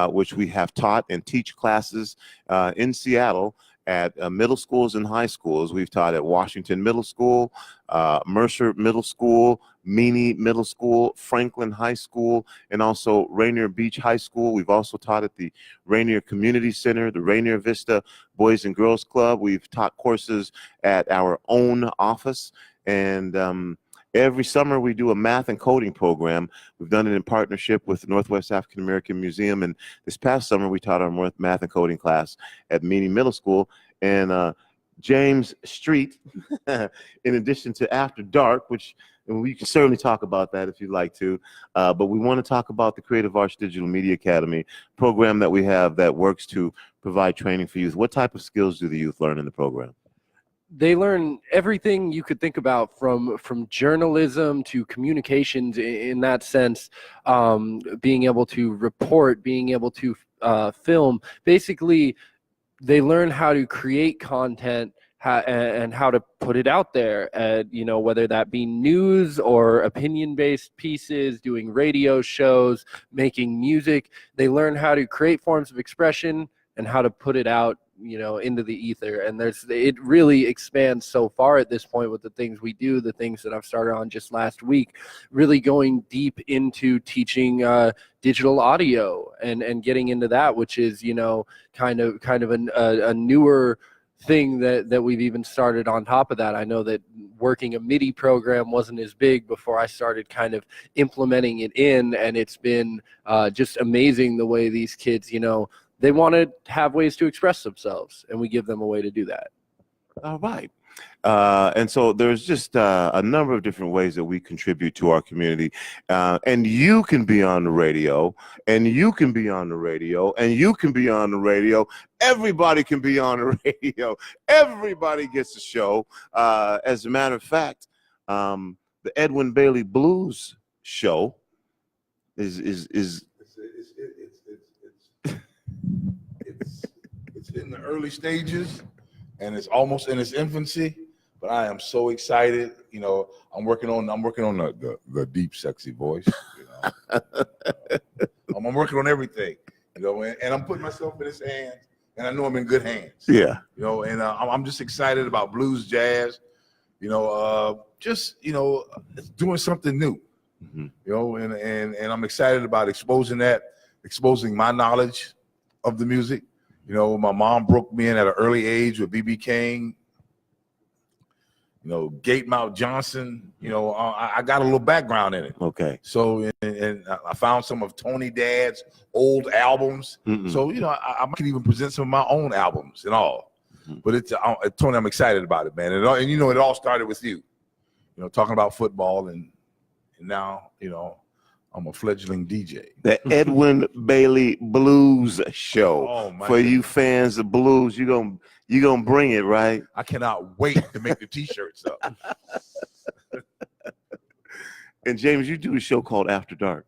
which we have taught and teach classes in Seattle at middle schools and high schools. We've taught at Washington Middle School, Mercer Middle School, Meany Middle School, Franklin High School, and also Rainier Beach High School. We've also taught at the Rainier Community Center, the Rainier Vista Boys and Girls Club. We've taught courses at our own office, and every summer we do a math and coding program. We've done it in partnership with the Northwest African American Museum, and this past summer we taught our math and coding class at Meany Middle School. And James Street, in addition to After Dark, which we can certainly talk about that if you'd like to, but we want to talk about the Creative Arts Digital Media Academy program that we have that works to provide training for youth. What type of skills do the youth learn in the program? They learn everything you could think about, from journalism to communications in that sense, being able to report, being able to film. Basically, they learn how to create content and how to put it out there, you know, whether that be news or opinion-based pieces, doing radio shows, making music. They learn how to create forms of expression and how to put it out, you know, into the ether. And it really expands so far at this point with the things we do, the things that I've started on just last week, really going deep into teaching digital audio and getting into that, which is, you know, kind of a newer thing that we've even started on top of that. I know that working a MIDI program wasn't as big before I started kind of implementing it in, and it's been just amazing the way these kids, you know, they want to have ways to express themselves, and we give them a way to do that. All right. And so there's just a number of different ways that we contribute to our community. And you can be on the radio, and you can be on the radio, and you can be on the radio. Everybody can be on the radio. Everybody gets a show. As a matter of fact, the Edwin Bailey Blues show is It's in the early stages, and it's almost in its infancy. But I am so excited. You know, I'm working on the deep, sexy voice. You know, I'm working on everything. You know, and I'm putting myself in his hands, and I know I'm in good hands. Yeah. You know, and I'm just excited about blues, jazz. You know, just, you know, doing something new. Mm-hmm. You know, and I'm excited about exposing my knowledge of the music. You know, my mom broke me in at an early age with B.B. King, you know, Gatemouth Johnson. You know, I got a little background in it. Okay. So, and I found some of Tony Dad's old albums. Mm-mm. So, you know, I can even present some of my own albums and all. Mm-hmm. But Tony, I'm excited about it, man. And you know, it all started with you. You know, talking about football, and now, you know, I'm a fledgling DJ. The Edwin Bailey Blues Show. Oh, For you fans of blues, you gonna bring it, right? I cannot wait to make the T-shirts up. And James, you do a show called After Dark.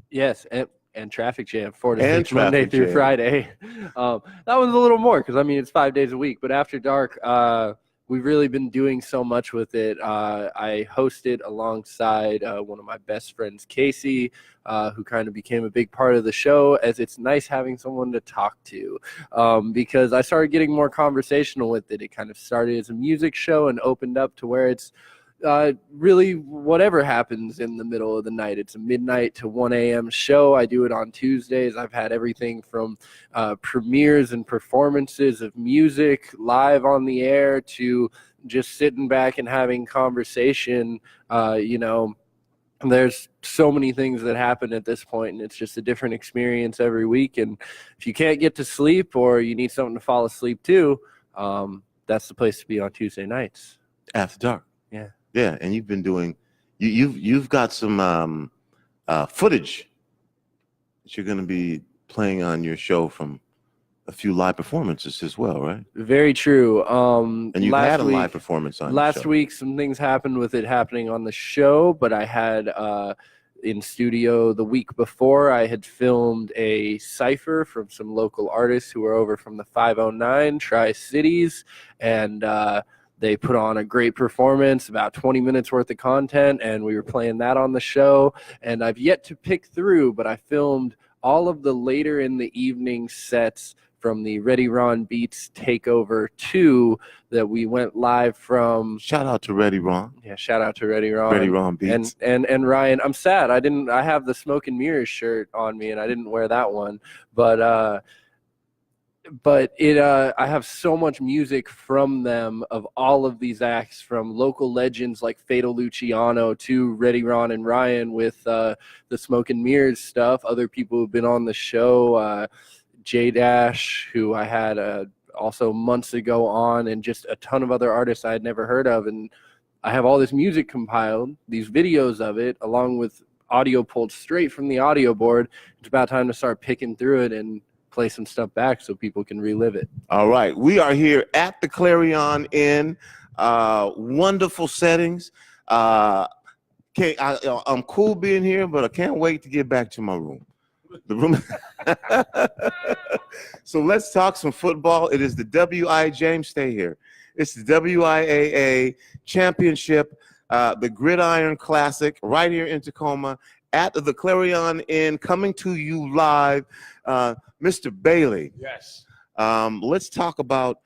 Yes, and Traffic Jam, 4 to And 6, Monday Traffic through Jam. Friday. That was a little more because, I mean, it's 5 days a week. But After Dark, we've really been doing so much with it. I hosted alongside one of my best friends, Casey, who kind of became a big part of the show, as it's nice having someone to talk to, because I started getting more conversational with it. It kind of started as a music show and opened up to where it's really whatever happens in the middle of the night. It's a midnight to 1 a.m. show. I do it on Tuesdays. I've had everything from premieres and performances of music live on the air to just sitting back and having conversation. There's so many things that happen at this point, and it's just a different experience every week. And if you can't get to sleep or you need something to fall asleep to, that's the place to be on Tuesday nights. After dark. Yeah. Yeah, and you've been doing. You've got some footage that you're going to be playing on your show from a few live performances as well, right? Very true. And you had a live performance on last your show. week. Some things happened with it happening on the show, but I had in studio the week before. I had filmed a cipher from some local artists who were over from the 509 Tri-Cities, and they put on a great performance, about 20 minutes worth of content, and we were playing that on the show. And I've yet to pick through, but I filmed all of the later in the evening sets from the Ready Ron Beats Takeover 2 that we went live from. Shout out to Ready Ron. Yeah, shout out to Ready Ron. Ready Ron Beats. And Ryan, I'm sad. I have the Smoke and Mirrors shirt on me, and I didn't wear that one. But I have so much music from them, of all of these acts, from local legends like Fatal Luciano to Ready Ron and Ryan with the Smoke and Mirrors stuff. Other people who've been on the show, J-Dash, who I had also months ago on, and just a ton of other artists I had never heard of. And I have all this music compiled, these videos of it, along with audio pulled straight from the audio board. It's about time to start picking through it and play some stuff back so people can relive it. All right. We are here at the Clarion Inn. Wonderful settings. I'm cool being here, but I can't wait to get back to my room. The room. So let's talk some football. It is the WIAA, James, stay here. It's the WIAA Championship, the Gridirion Classic, right here in Tacoma at the Clarion Inn, coming to you live. Mr. Bailey. Yes. Let's talk about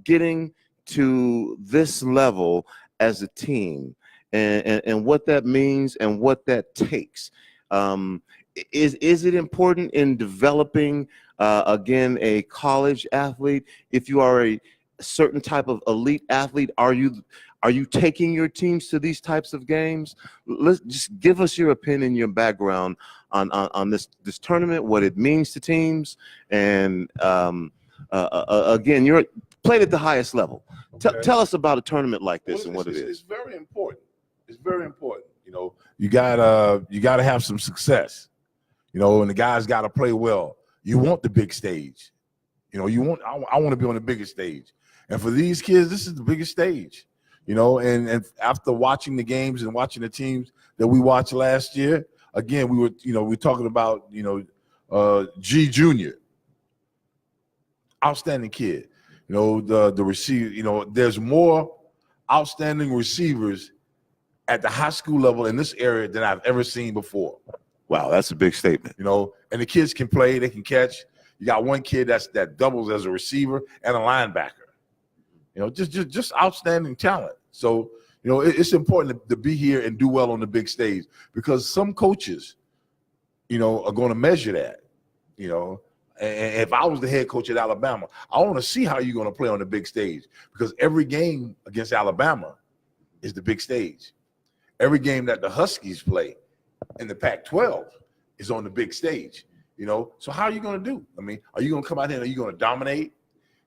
getting to this level as a team and what that means and what that takes. Is it important in developing, again, a college athlete? If you are a certain type of elite athlete, are you taking your teams to these types of games? Let's just give us your opinion, your background on this tournament, what it means to teams, and again, you're played at the highest level. Okay. Tell us about a tournament like this and what it is. It's very important. It's very important. You gotta have some success. And the guys gotta play well. You want the big stage. I want to be on the biggest stage. And for these kids, this is the biggest stage. And after watching the games and watching the teams that we watched last year, again, we're talking about, G Junior, outstanding kid. The receiver, there's more outstanding receivers at the high school level in this area than I've ever seen before. Wow, that's a big statement. And the kids can play, they can catch. You got one kid that doubles as a receiver and a linebacker. Just outstanding talent. So, it's important to be here and do well on the big stage, because some coaches, are going to measure that. And if I was the head coach at Alabama, I want to see how you're going to play on the big stage, because every game against Alabama is the big stage. Every game that the Huskies play in the Pac-12 is on the big stage. So how are you going to do? Are you going to come out here and are you going to dominate?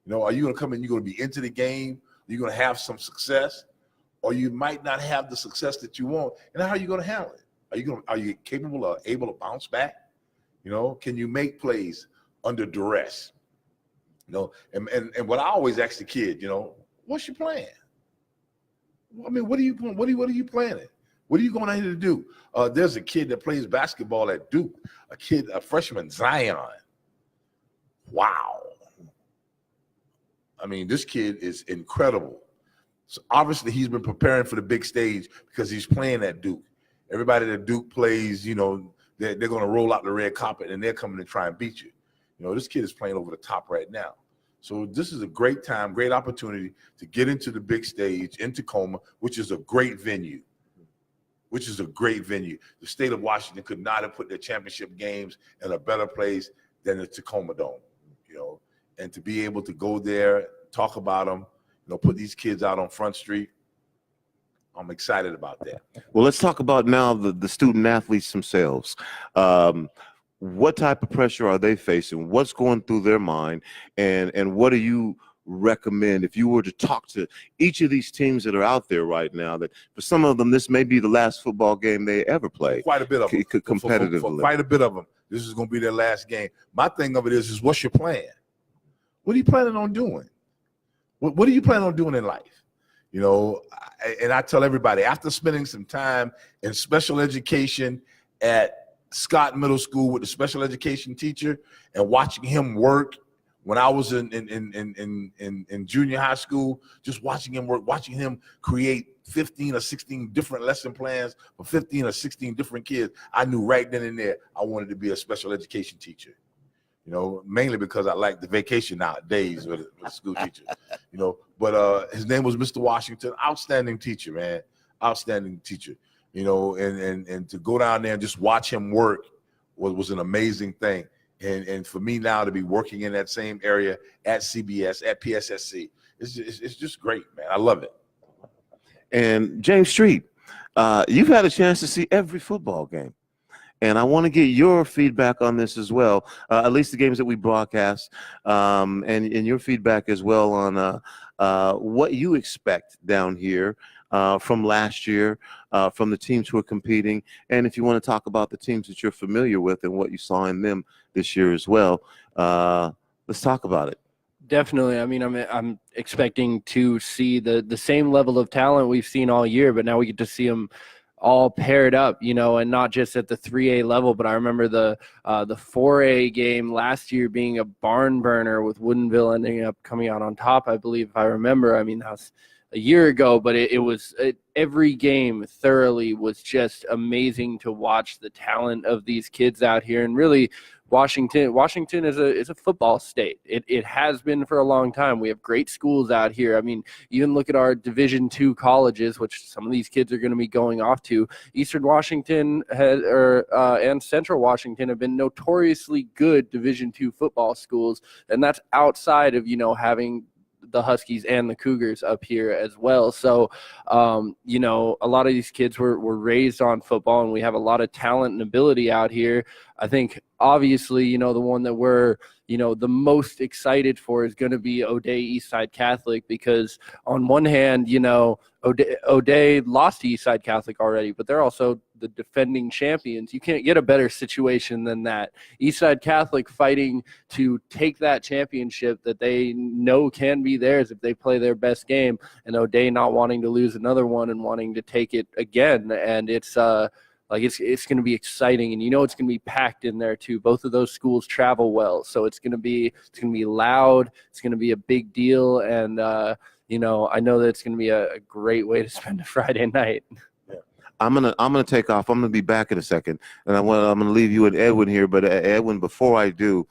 Are you going to come in, you're going to be into the game, you're going to have some success, or you might not have the success that you want, and how are you going to handle it? Are you capable of able to bounce back? Can you make plays under duress? And what I always ask the kid, what's your plan? What are you planning? What are you going out here to do? There's a kid that plays basketball at Duke, a freshman, Zion. Wow. This kid is incredible. So obviously he's been preparing for the big stage because he's playing at Duke. Everybody that Duke plays, you know, they're going to roll out the red carpet and they're coming to try and beat you. You know, this kid is playing over the top right now. So this is a great time, great opportunity to get into the big stage in Tacoma, which is a great venue. The state of Washington could not have put their championship games in a better place than the Tacoma Dome, you know, and to be able to go there, talk about them, you know, put these kids out on Front Street. I'm excited about that. Well, let's talk about now the student athletes themselves. What type of pressure are they facing? What's going through their mind? And what do you recommend if you were to talk to each of these teams that are out there right now, that for some of them, this may be the last football game they ever play? Quite a bit of them. Competitively. For quite a bit of them, this is going to be their last game. My thing of it is what's your plan? What are you planning on doing? What are you planning on doing in life? You know, and I tell everybody, after spending some time in special education at Scott Middle School with the special education teacher and watching him work when I was in junior high school, just watching him work, watching him create 15 or 16 different lesson plans for 15 or 16 different kids, I knew right then and there I wanted to be a special education teacher. You know, mainly because I like the vacation nowadays with a school teacher, you know. But his name was Mr. Washington, outstanding teacher, man, outstanding teacher. You know, and to go down there and just watch him work was an amazing thing. And for me now to be working in that same area at CBS, at PSSC, it's just great, man. I love it. And James Street, you've had a chance to see every football game. And I want to get your feedback on this as well, at least the games that we broadcast, and your feedback as well on what you expect down here from last year, from the teams who are competing. And if you want to talk about the teams that you're familiar with and what you saw in them this year as well, let's talk about it. Definitely. I mean, I'm expecting to see the same level of talent we've seen all year, but now we get to see them all paired up, you know, and not just at the 3A level, but I remember the 4A game last year being a barn burner with Woodinville ending up coming out on top, I believe, if I remember. I mean, that was a year ago, but every game thoroughly was just amazing to watch the talent of these kids out here. And really, Washington is a football state. It has been for a long time. We have great schools out here. I mean, even look at our Division II colleges, which some of these kids are going to be going off to. Eastern Washington and Central Washington have been notoriously good Division II football schools, and that's outside of, you know, having the Huskies and the Cougars up here as well. So, you know, a lot of these kids were raised on football, and we have a lot of talent and ability out here. I think, obviously, you know, the one that we're, you know, the most excited for is going to be O'Dea Eastside Catholic, because on one hand, you know, O'Dea lost to Eastside Catholic already, but they're also the defending champions. You can't get a better situation than that. Eastside Catholic fighting to take that championship that they know can be theirs if they play their best game, and O'Dea not wanting to lose another one and wanting to take it again. And it's it's going to be exciting, and you know it's going to be packed in there too. Both of those schools travel well, so it's going to be loud. It's going to be a big deal, and you know, I know that it's going to be a great way to spend a Friday night. Yeah. I'm gonna take off. I'm gonna be back in a second, and I'm gonna leave you and Edwin here. But Edwin, before I do,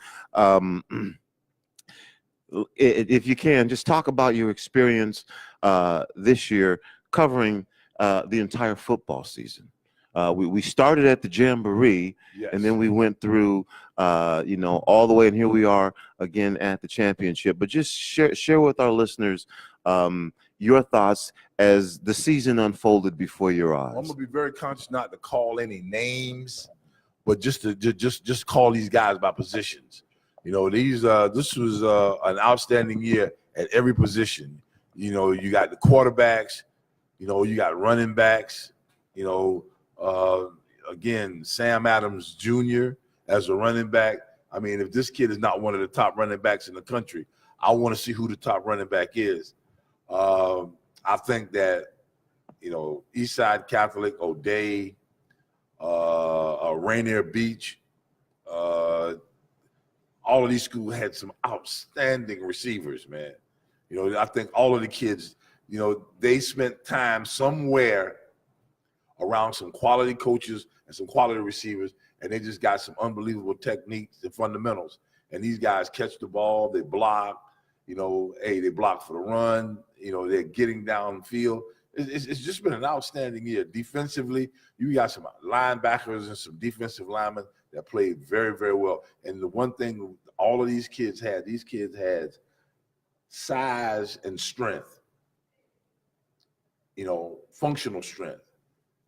if you can, just talk about your experience this year covering the entire football season. We started at the Jamboree, Yes. and then we went through, you know, all the way, and here we are again at the championship. But just share with our listeners your thoughts as the season unfolded before your eyes. I'm gonna be very conscious not to call any names, but just call these guys by positions. You know, this was an outstanding year at every position. You know, you got the quarterbacks, you know, you got running backs, you know. Again, Sam Adams Jr. as a running back. I mean, if this kid is not one of the top running backs in the country, I want to see who the top running back is. I think that, you know, Eastside Catholic, O'Dea, Rainier Beach, all of these schools had some outstanding receivers, man. You know, I think all of the kids, you know, they spent time somewhere around some quality coaches and some quality receivers, and they just got some unbelievable techniques and fundamentals. And these guys catch the ball, they block, you know, they block for the run, you know, they're getting downfield. It's just been an outstanding year. Defensively, you got some linebackers and some defensive linemen that played very, very well. And the one thing all of these kids had size and strength, you know, functional strength,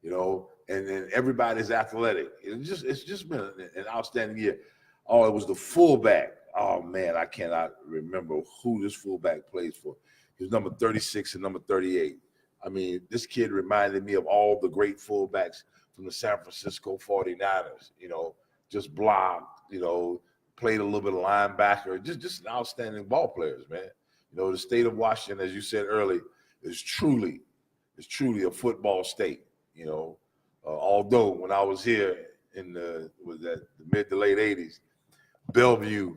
you know, and then everybody's athletic. It's just been an outstanding year. Oh, it was the fullback. Oh, man, I cannot remember who this fullback plays for. He was number 36 and number 38. I mean, this kid reminded me of all the great fullbacks from the San Francisco 49ers, you know, just blocked, you know, played a little bit of linebacker, just an outstanding ball players, man. You know, the state of Washington, as you said earlier, is truly a football state, you know. Although when I was here in the mid to late 80s, Bellevue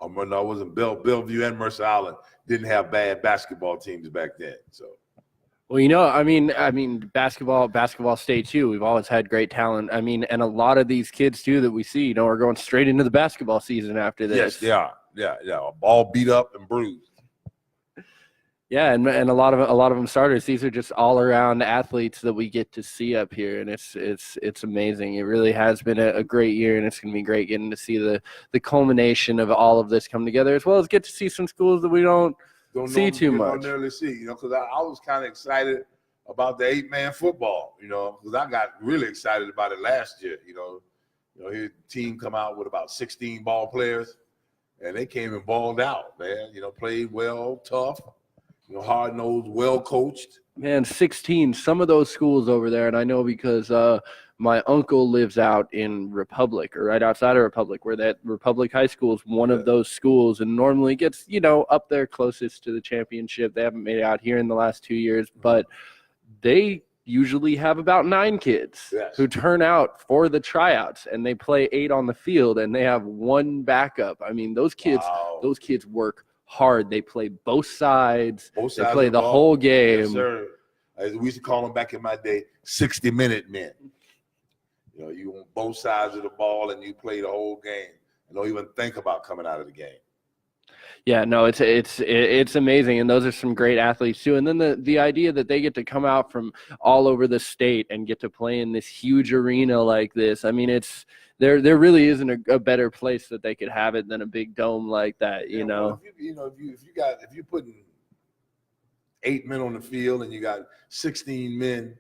and Mercer Island didn't have bad basketball teams back then. So, well, you know, I mean, basketball state too. We've always had great talent. I mean, and a lot of these kids too that we see, you know, are going straight into the basketball season after this. Yes, they are. Yeah, all beat up and bruised. Yeah, and a lot of them starters. These are just all around athletes that we get to see up here, and it's amazing. It really has been a great year, and it's going to be great getting to see the culmination of all of this come together, as well as get to see some schools that we don't see too much. Don't nearly see, you know, because I was kind of excited about the 8-man football, you know, because I got really excited about it last year. You know, his team come out with about 16 ball players, and they came and balled out, man. You know, played well, tough. You know, hard-nosed, well-coached. Man, 16. Some of those schools over there, and I know because my uncle lives out in Republic, or right outside of Republic, where that Republic High School is one of those schools, and normally gets, you know, up there closest to the championship. They haven't made it out here in the last 2 years, but they usually have about 9 kids who turn out for the tryouts, and they play 8 on the field, and they have 1 backup. I mean, those kids work hard. They play both sides. They play the whole game. Yes, sir. As we used to call them back in my day, 60-minute men. You know, you on both sides of the ball and you play the whole game and don't even think about coming out of the game. Yeah, no, it's amazing, and those are some great athletes too. And then the idea that they get to come out from all over the state and get to play in this huge arena like this. I mean, there really isn't a better place that they could have it than a big dome like that. You know, well, if you're putting 8 men on the field and you got 16 men,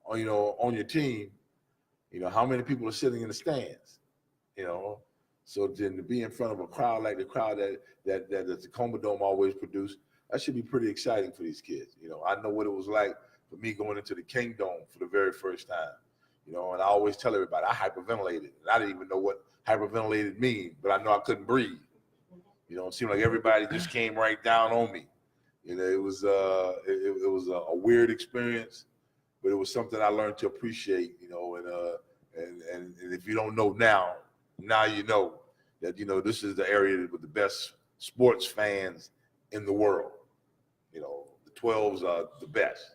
on your team, you know how many people are sitting in the stands, you know. So then to be in front of a crowd like the crowd that the Tacoma Dome always produced, that should be pretty exciting for these kids. You know, I know what it was like for me going into the King Dome for the very first time. You know, and I always tell everybody I hyperventilated. And I didn't even know what hyperventilated means, but I know I couldn't breathe. You know, it seemed like everybody just came right down on me. You know, it was a weird experience, but it was something I learned to appreciate. You know, and if you don't know now you know that, you know, this is the area with the best sports fans in the world. You know, the 12s are the best.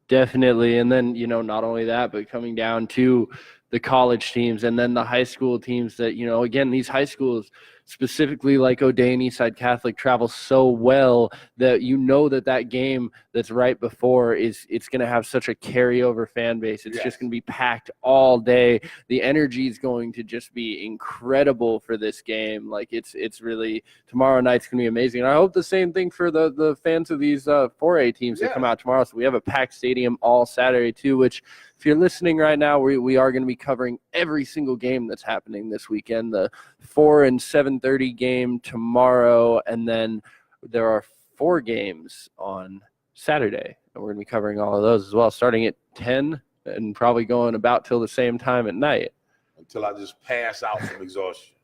Definitely. And then, you know, not only that, but coming down to the college teams and then the high school teams that, you know, again, these high schools, specifically like O'Dea and Eastside Catholic, travel so well that you know that game that's right before it's going to have such a carryover fan base. It's just going to be packed all day. The energy is going to just be incredible for this game. Like it's really, tomorrow night's going to be amazing. And I hope the same thing for the fans of these 4A teams that come out tomorrow. So we have a packed stadium all Saturday too, which if you're listening right now, we are going to be covering every single game that's happening this weekend. The 4 and 7:30 game tomorrow, and then there are 4 games on Saturday, and we're going to be covering all of those as well, starting at 10 and probably going about till the same time at night. Until I just pass out from exhaustion.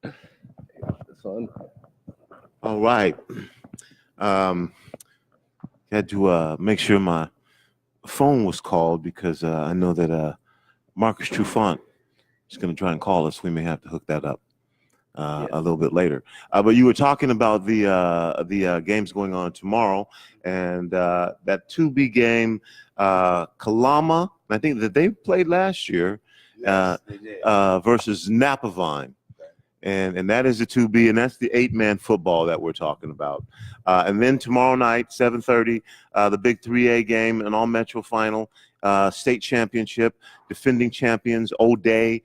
This one. All right. Had to make sure my phone was called because I know that Marcus Trufant is going to try and call us. We may have to hook that up. a little bit later. But you were talking about the games going on tomorrow, and that 2B game, Kalama, I think that they played last year, Yes, they did. versus Napavine. And that is the 2B, and that's the 8-man football that we're talking about. And then tomorrow night, 7:30, the big 3A game, an all-metro final, state championship, defending champions, O'Day,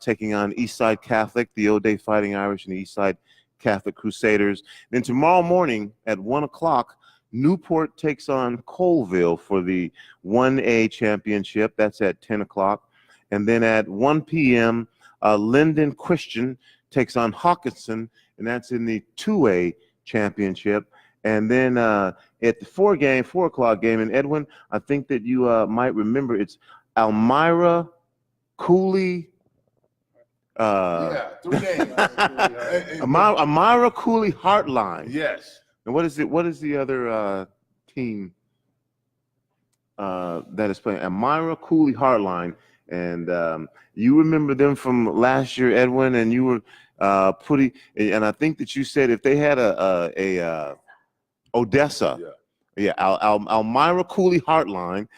taking on Eastside Catholic, the O'Day Fighting Irish and the Eastside Catholic Crusaders. Then tomorrow morning at 1 o'clock, Newport takes on Colville for the 1A championship. That's at 10 o'clock. And then at 1 p.m., Linden Christian takes on Hawkinson, and that's in the 2A championship. And then at the 4 o'clock game, and Edwin, I think that you might remember, it's Elmira Cooley. 3 names. Elmira Cooley Heartline. Yes. And what is it? What is the other team that is playing? Elmira Cooley Heartline. And you remember them from last year, Edwin, and you were and I think that you said if they had a Odessa, Elmira Cooley Heartline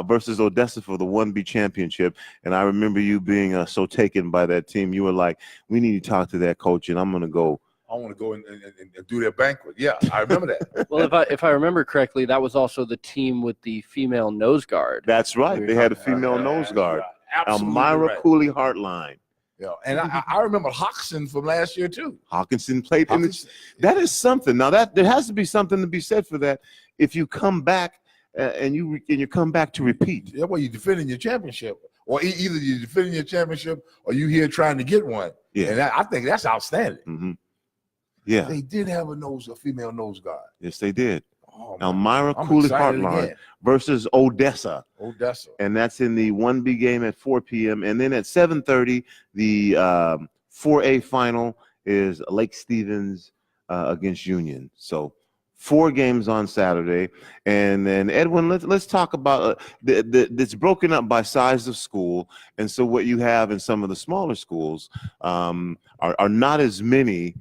versus Odessa for the 1B championship. And I remember you being so taken by that team. You were like, we need to talk to that coach, and I'm going to go. I want to go and do their banquet. Yeah, I remember that. Well, if I remember correctly, that was also the team with the female nose guard. That's right. They had a female nose guard. Elmira Cooley Heartline. Yeah, and I remember Hawkinson from last year too. Hawkinson played. And that is something. Now that there has to be something to be said for that. If you come back and you come back to repeat. Yeah, well, you're defending your championship, or either you're defending your championship or you here trying to get one. Yeah, and I think that's outstanding. Mm-hmm. Yeah, they did have a female nose guard. Yes, they did. Oh, Elmira Cooley Heartline versus Odessa. Odessa. And that's in the 1B game at 4 p.m. And then at 7:30, the 4A final is Lake Stevens against Union. So 4 games on Saturday. And then, Edwin, let's talk about it's broken up by size of school. And so what you have in some of the smaller schools are not as many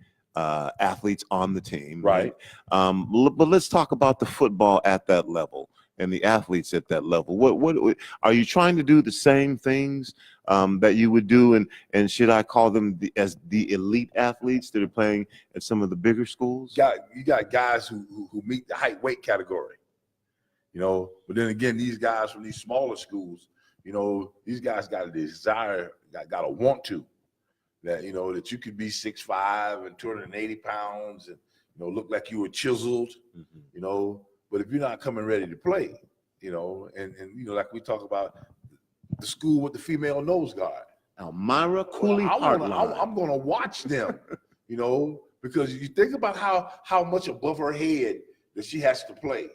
athletes on the team, right? But let's talk about the football at that level and the athletes at that level. What are you trying to do the same things that you would do, and should I call them as the elite athletes that are playing at some of the bigger schools? You got guys who meet the height weight category, but then again, these guys from these smaller schools, these guys got a desire, got a want to. That that you could be 6'5" and 280 pounds and look like you were chiseled, but if you're not coming ready to play, and like we talk about the school with the female nose guard, Elmira Cooley Heartline. I'm gonna watch them, because you think about how much above her head that she has to play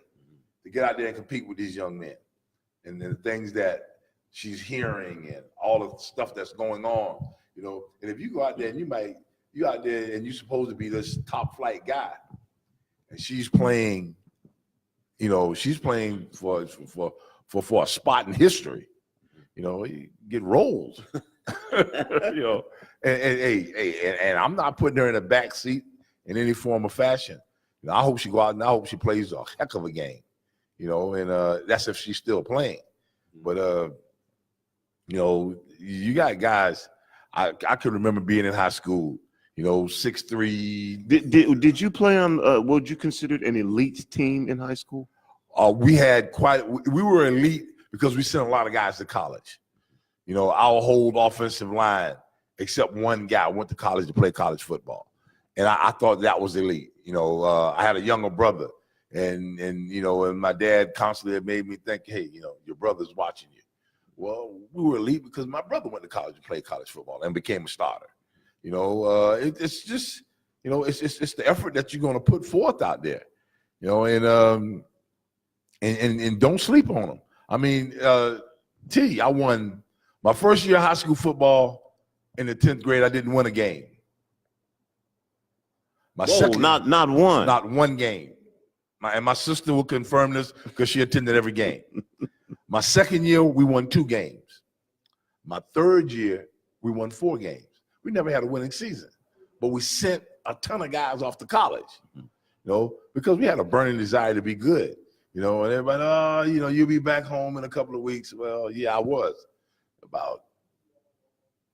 to get out there and compete with these young men, and the things that she's hearing and all of the stuff that's going on. And if you go out there and you out there and you're supposed to be this top flight guy, and she's playing for a spot in history, you get rolled, and I'm not putting her in a back seat in any form or fashion. I hope she go out and I hope she plays a heck of a game, and that's if she's still playing. But you got guys. I can remember being in high school, 6'3". Did you play on? Would you consider it an elite team in high school? We were elite because we sent a lot of guys to college. Our whole offensive line, except one guy, went to college to play college football, and I thought that was elite. I had a younger brother, and my dad constantly made me think, hey, your brother's watching you. Well, we were elite because my brother went to college to play college football and became a starter. It's just, it's the effort that you're going to put forth out there, and don't sleep on them. I mean, I won my first year of high school football in the 10th grade. I didn't win a game. Not one game. My sister will confirm this because she attended every game. My second year, we won 2 games. My third year, we won 4 games. We never had a winning season. but we sent a ton of guys off to college, you know, because we had a burning desire to be good, you know, and everybody, oh, you know, you'll be back home in a couple of weeks. Well, yeah, I was about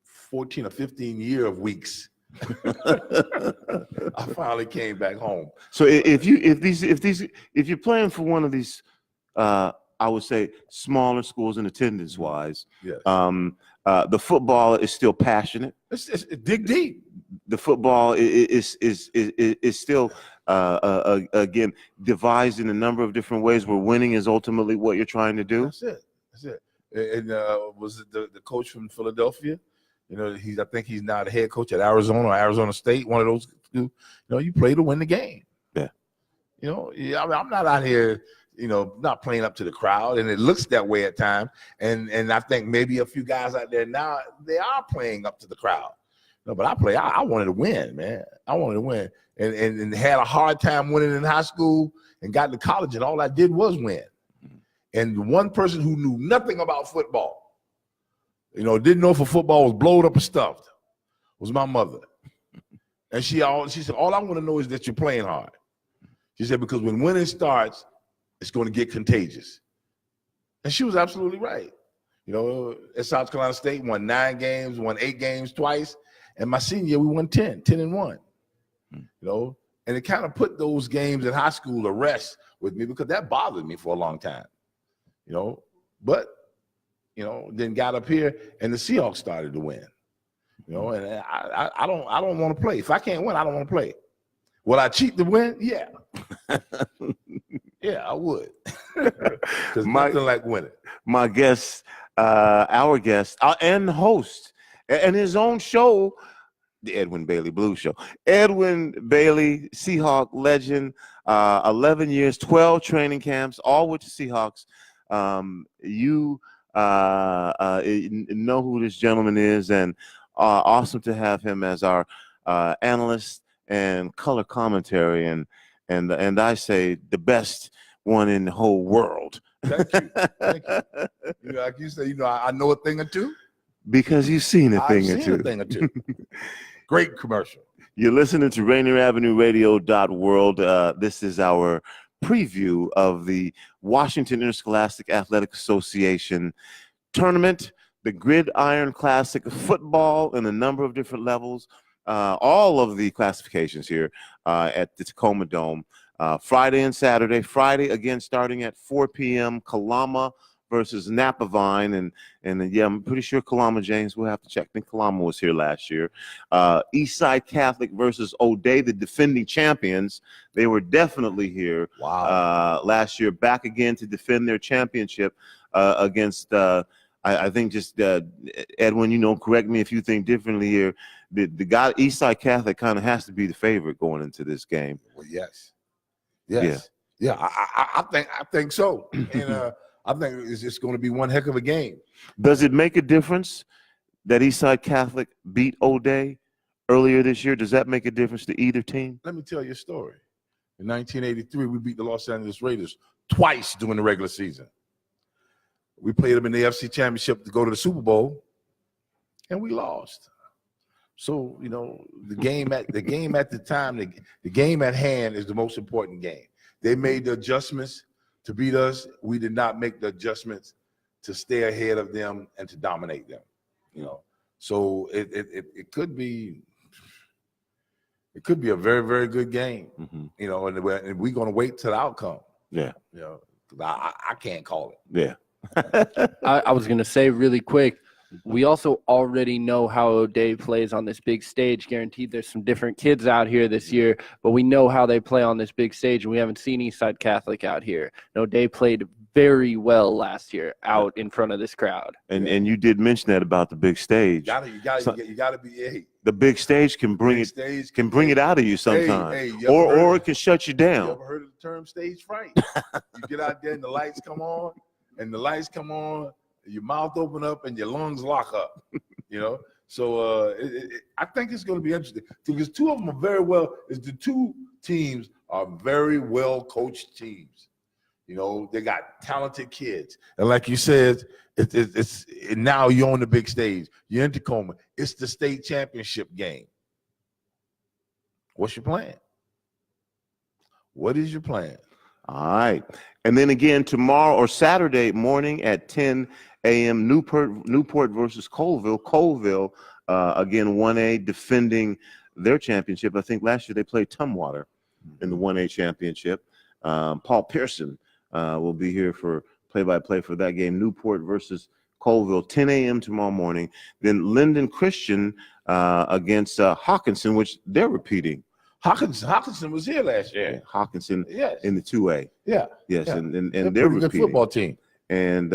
14 or 15 year of weeks. I finally came back home. So if you're playing for one of these, I would say smaller schools in attendance wise, Yes. The football is still passionate. It's dig deep. The football is still again devised in a number of different ways where winning is ultimately what you're trying to do. That's it. And was it the coach from Philadelphia? You know, I think he's now the head coach at Arizona or Arizona State, one of those two. You know, you play to win the game. Yeah. You know, yeah, I'm not out here, you know, not playing up to the crowd, and it looks that way at times. And I think maybe a few guys out there now, they are playing up to the crowd. No, but I wanted to win, man. I wanted to win. And had a hard time winning in high school and got to college, and all I did was win. And one person who knew nothing about football, you know, didn't know if a football was blowed up or stuffed, was my mother. And she said, all I want to know is that you're playing hard. She said, because when winning starts, it's going to get contagious. And she was absolutely right. You know, at South Carolina State, won 9 games, won 8 games twice. And my senior year, we won 10-1. You know, and it kind of put those games in high school to rest with me because that bothered me for a long time. You know, but you know, then got up here and the Seahawks started to win. You know, and I don't want to play. If I can't win, I don't want to play. Will I cheat to win? Yeah. Yeah, I would. Because nothing like winning. My guest, our guest, and host, and his own show, the Edwin Bailey Blues Show. Edwin Bailey, Seahawk legend, 11 years, 12 training camps, all with the Seahawks. You know who this gentleman is, and awesome to have him as our analyst and color commentary, and I say the best one in the whole world. Thank you. Thank you. You know, like you say, you know, I know a thing or two. Because you've seen a thing or two. A thing or two. Great commercial. You're listening to Rainier Avenue Radio.world. This is our preview of the Washington Interscholastic Athletic Association tournament, the Gridirion Classic football in a number of different levels, all of the classifications here at the Tacoma Dome, Friday and Saturday. Friday, again, starting at 4 p.m., Kalama versus Napavine, and yeah, I'm pretty sure Kalama, James, we'll have to check. I think Kalama was here last year. Eastside Catholic versus O'Day, the defending champions. They were definitely here last year, back again to defend their championship against, I think just, Edwin, you know, correct me if you think differently here. The guy, Eastside Catholic, kind of has to be the favorite going into this game. Well, yes. Yeah, I think so. And I think it's just going to be one heck of a game. Does it make a difference that Eastside Catholic beat O'Day earlier this year? Does that make a difference to either team? Let me tell you a story. In 1983, we beat the Los Angeles Raiders twice during the regular season. We played them in the AFC Championship to go to the Super Bowl, and we lost. So, you know, the game at the time, the game at hand is the most important game. They made the adjustments to beat us. We did not make the adjustments to stay ahead of them and to dominate them. You know, so it could be a very, very good game. Mm-hmm. You know, and we're going to wait till the outcome. Yeah. You know, 'cause I can't call it. Yeah. I was going to say really quick, we also already know how O'Day plays on this big stage. Guaranteed there's some different kids out here this year, but we know how they play on this big stage, and we haven't seen Eastside Catholic out here. And O'Day played very well last year out in front of this crowd. And you did mention that about the big stage. You gotta be the big stage can bring it out of you sometimes, or it can shut you down. You ever heard of the term stage fright? You get out there and the lights come on, your mouth open up and your lungs lock up, you know? So I think it's going to be interesting because two of them are the two teams are very well coached teams. You know, they got talented kids. And like you said, it's now you're on the big stage. You're in Tacoma. It's the state championship game. What's your plan? What is your plan? All right. And then again, tomorrow or Saturday morning at 10 a.m., Newport versus Colville. Colville, again, 1A defending their championship. I think last year they played Tumwater in the 1A championship. Paul Pearson will be here for play-by-play for that game. Newport versus Colville, 10 a.m. tomorrow morning. Then Linden Christian against Hawkinson, which they're repeating. Hawkinson was here last year. Hawkinson Yes. in the 2A. Yeah. Yes, Yeah. and They're a they're pretty good repeating. football team. And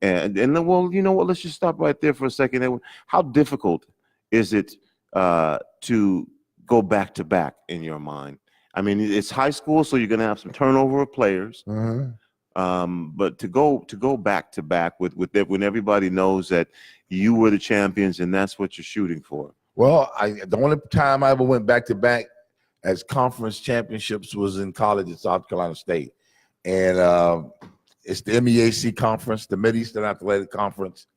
then, well, you know what? Let's just stop right there for a second. Edwin. How difficult is it to go back to back in your mind? I mean, it's high school, so you're going to have some turnover of players. But to go back to back with that, when everybody knows that you were the champions and that's what you're shooting for. Well, the only time I ever went back to back as conference championships was in college at South Carolina State, and it's the MEAC conference, the Mid-Eastern Athletic Conference,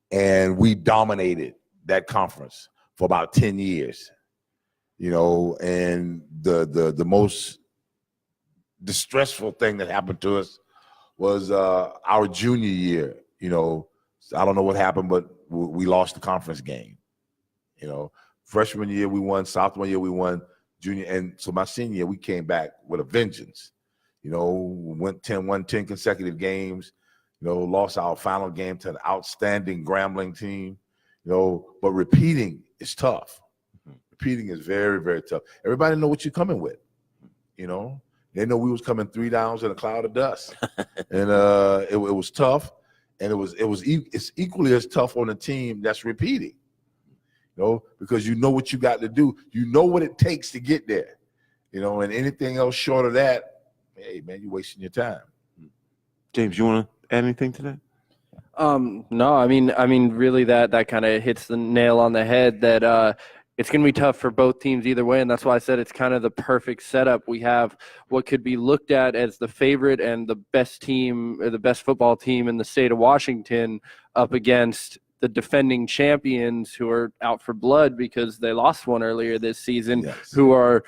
and we dominated that conference for about 10 years. You know, and the most distressful thing that happened to us was our junior year. You know, I don't know what happened, but we lost the conference game. You know, freshman year we won, sophomore year we won, junior, and so my senior year we came back with a vengeance. You know, won 10 consecutive games. You know, lost our final game to an outstanding Grambling team. You know, but repeating is tough. Repeating is very, very tough. Everybody know what you're coming with. You know, they know we was coming 3 downs in a cloud of dust, and it was tough, and it's equally as tough on a team that's repeating. You know, because you know what you got to do. You know what it takes to get there. You know, and anything else short of that, hey man, you're wasting your time. James, you want to add anything to that? No, I mean, really, that kind of hits the nail on the head. That it's going to be tough for both teams either way, and that's why I said it's kind of the perfect setup. We have what could be looked at as the favorite and the best team, or the best football team in the state of Washington, up against the defending champions who are out for blood because they lost one earlier this season. Yes. Who are,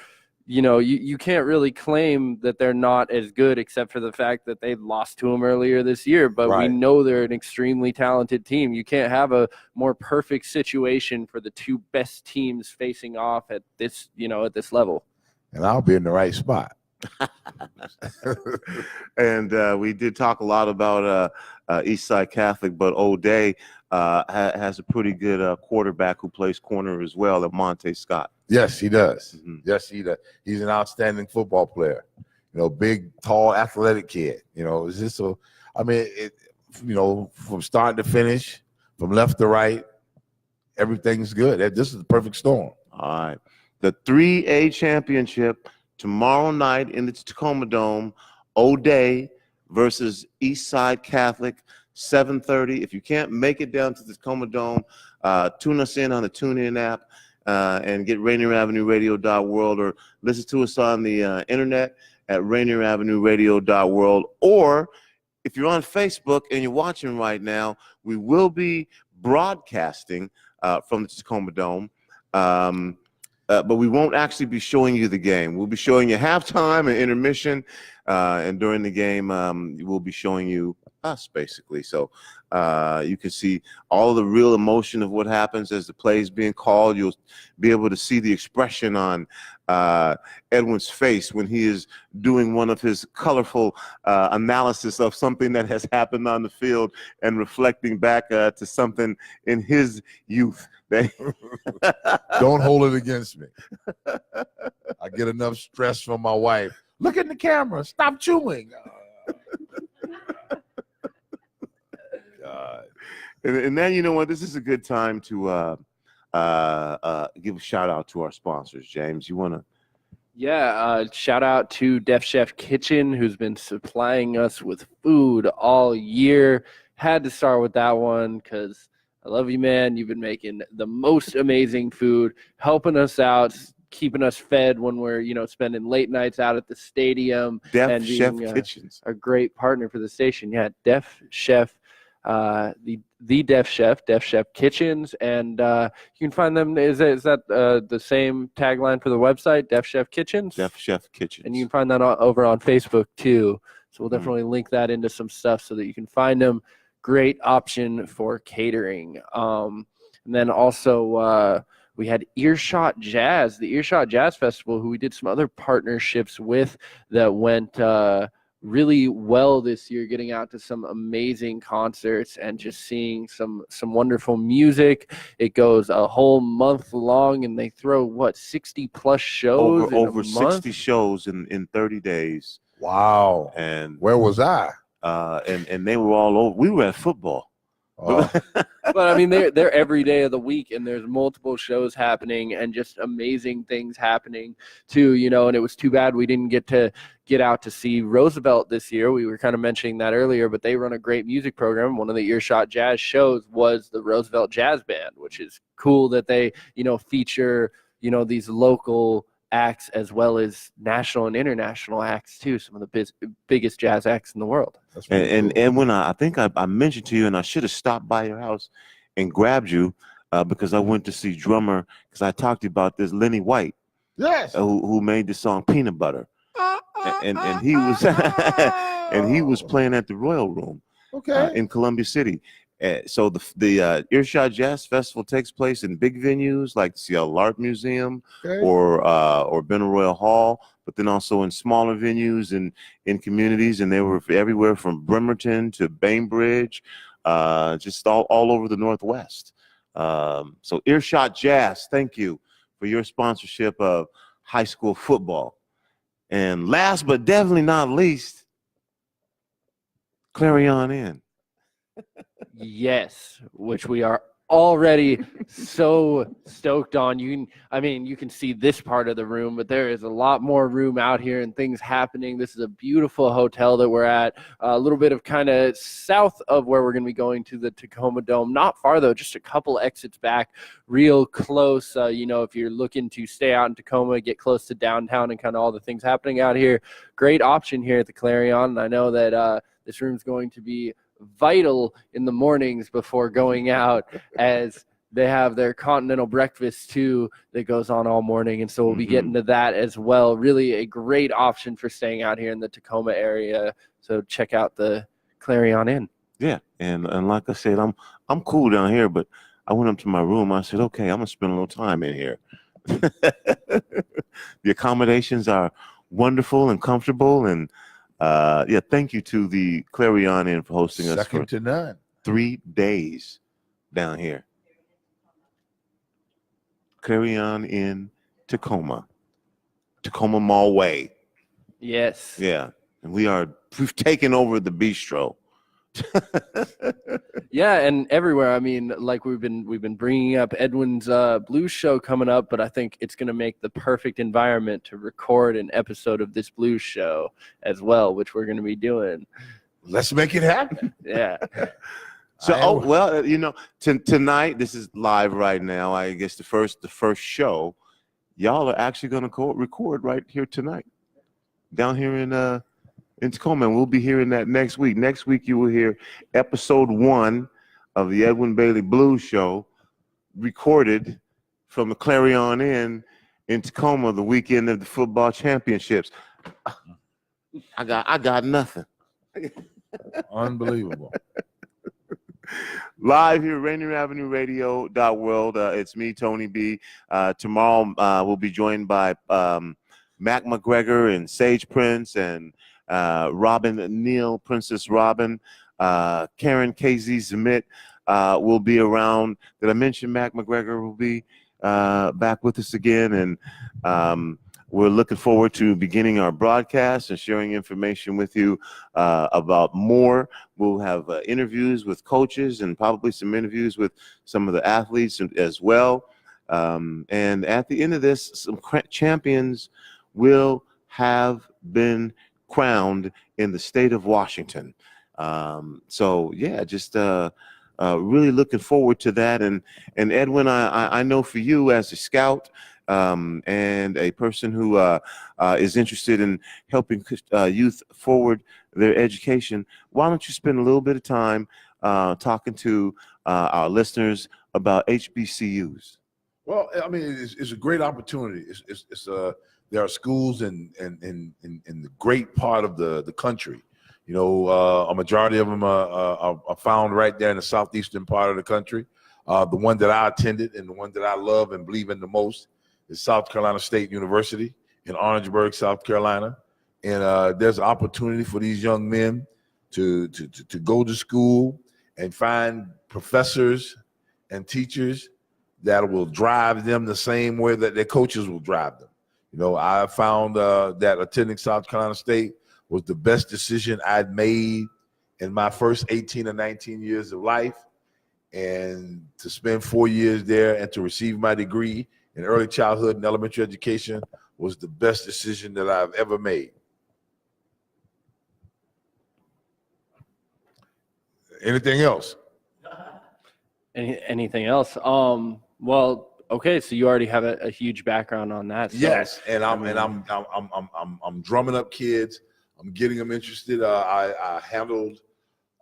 you know, you can't really claim that they're not as good except for the fact that they lost to them earlier this year. But Right. we know they're an extremely talented team. You can't have a more perfect situation for the two best teams facing off at this, you know, at this level. And I'll be in the right spot. And we did talk a lot about Eastside Catholic, but O'Day has a pretty good quarterback who plays corner as well, Monte Scott. Yes, he does. Mhm. Yes, he does. He's an outstanding football player. You know, big, tall, athletic kid. You know, it's just so. I mean, you know, from start to finish, from left to right, everything's good. This is the perfect storm. All right. The 3A championship tomorrow night in the Tacoma Dome, O'Day versus Eastside Catholic, 7:30. If you can't make it down to the Tacoma Dome, tune us in on the TuneIn app and get RainierAvenueRadio.world, or listen to us on the internet at RainierAvenueRadio.world. Or if you're on Facebook and you're watching right now, we will be broadcasting from the Tacoma Dome. But we won't actually be showing you the game. We'll be showing you halftime and intermission, and during the game, we'll be showing you us, basically. So you can see all the real emotion of what happens as the play is being called. You'll be able to see the expression on Edwin's face when he is doing one of his colorful analysis of something that has happened on the field and reflecting back to something in his youth. Don't hold it against me. I get enough stress from my wife. Look at the camera. Stop chewing. God. And then, you know what, this is a good time to give a shout out to our sponsors. James, you want to? Yeah, shout out to Def Chef Kitchen, who's been supplying us with food all year. Had to start with that one because I love you, man. You've been making the most amazing food, helping us out, keeping us fed when we're, you know, spending late nights out at the stadium. Def and Chef being, Kitchens. A great partner for the station. Yeah, Def Chef, the The Deaf Chef, Deaf Chef Kitchens, and you can find them. Is that the same tagline for the website, Deaf Chef Kitchens? Deaf Chef Kitchens. And you can find that over on Facebook too. So we'll definitely link that into some stuff so that you can find them. Great option for catering. And then also we had Earshot Jazz, the Earshot Jazz Festival, who we did some other partnerships with that went really well this year, getting out to some amazing concerts and just seeing some wonderful music. It goes a whole month long, and they throw 60 plus shows over 60 shows in 30 days. Wow. And where was I? And they were all over. We were at football. But I mean, they're every day of the week, and there's multiple shows happening and just amazing things happening too, and it was too bad we didn't get out to see Roosevelt this year. We were kind of mentioning that earlier, but they run a great music program. One of the Earshot Jazz shows was the Roosevelt Jazz Band, which is cool that they, feature, these local acts as well as national and international acts too. Some of the biggest jazz acts in the world. And Edwin, I think I mentioned to you, and I should have stopped by your house and grabbed you because I went to see drummer, because I talked to you about this, Lenny White. Yes. Who made the song Peanut Butter. And he was and he was playing at the Royal Room in Columbia City. So the Earshot Jazz Festival takes place in big venues like the Seattle Art Museum or Benaroya Hall, but then also in smaller venues and in communities, and they were everywhere from Bremerton to Bainbridge, just all over the Northwest. So Earshot Jazz, thank you for your sponsorship of high school football. And last but definitely not least, Clarion Inn. Yes, which we are already so stoked on. You can see this part of the room, but there is a lot more room out here and things happening. This is a beautiful hotel that we're at, a little bit of kind of south of where we're going to be going to the Tacoma Dome. Not far though, just a couple exits back, real close. If you're looking to stay out in Tacoma, get close to downtown and kind of all the things happening out here, great option here at the Clarion. And I know that this room's going to be vital in the mornings before going out, as they have their continental breakfast too that goes on all morning, and so we'll be getting to that as well. Really a great option for staying out here in the Tacoma area, so check out the Clarion Inn. Yeah, and like I said, I'm cool down here, but I went up to my room. I said, okay, I'm gonna spend a little time in here. The accommodations are wonderful and comfortable, and thank you to the Clarion Inn for hosting us for to none. 3 days down here. Clarion Inn, Tacoma Mall Way. Yes. Yeah, and we've taken over the bistro. Yeah, and everywhere. I mean, like we've been bringing up Edwin's blues show coming up, but I think it's going to make the perfect environment to record an episode of this blues show as well, which we're going to be doing. Let's make it happen. Yeah. So, tonight, this is live right now. I guess the first show, y'all are actually going to record right here tonight, down here in Tacoma, and we'll be hearing that next week. Next week, you will hear episode 1 of the Edwin Bailey Blues Show, recorded from the Clarion Inn in Tacoma, the weekend of the football championships. I got nothing. Unbelievable. Live here, Rainier Avenue Radio.world. It's me, Tony B. Tomorrow, we'll be joined by Mac McGregor and Sage Prince and Robin Neal, Princess Robin, Karen KZ Zamit will be around. Did I mention Mac McGregor will be back with us again? And we're looking forward to beginning our broadcast and sharing information with you about more. We'll have interviews with coaches and probably some interviews with some of the athletes as well. And at the end of this, some champions will have been crowned in the state of Washington. Just really looking forward to that. And Edwin, I know for you as a scout and a person who is interested in helping youth forward their education, why don't you spend a little bit of time talking to our listeners about HBCUs? Well, I mean, it's a great opportunity. There are schools in the great part of the country. You know, a majority of them are found right there in the southeastern part of the country. The one that I attended and the one that I love and believe in the most is South Carolina State University in Orangeburg, South Carolina. And there's an opportunity for these young men to go to school and find professors and teachers that will drive them the same way that their coaches will drive them. You know, I found that attending South Carolina State was the best decision I'd made in my first 18 or 19 years of life. And to spend 4 years there and to receive my degree in early childhood and elementary education was the best decision that I've ever made. Anything else? Anything else? Well, okay, so you already have a huge background on that. So, yes, and I'm drumming up kids. I'm getting them interested. I handled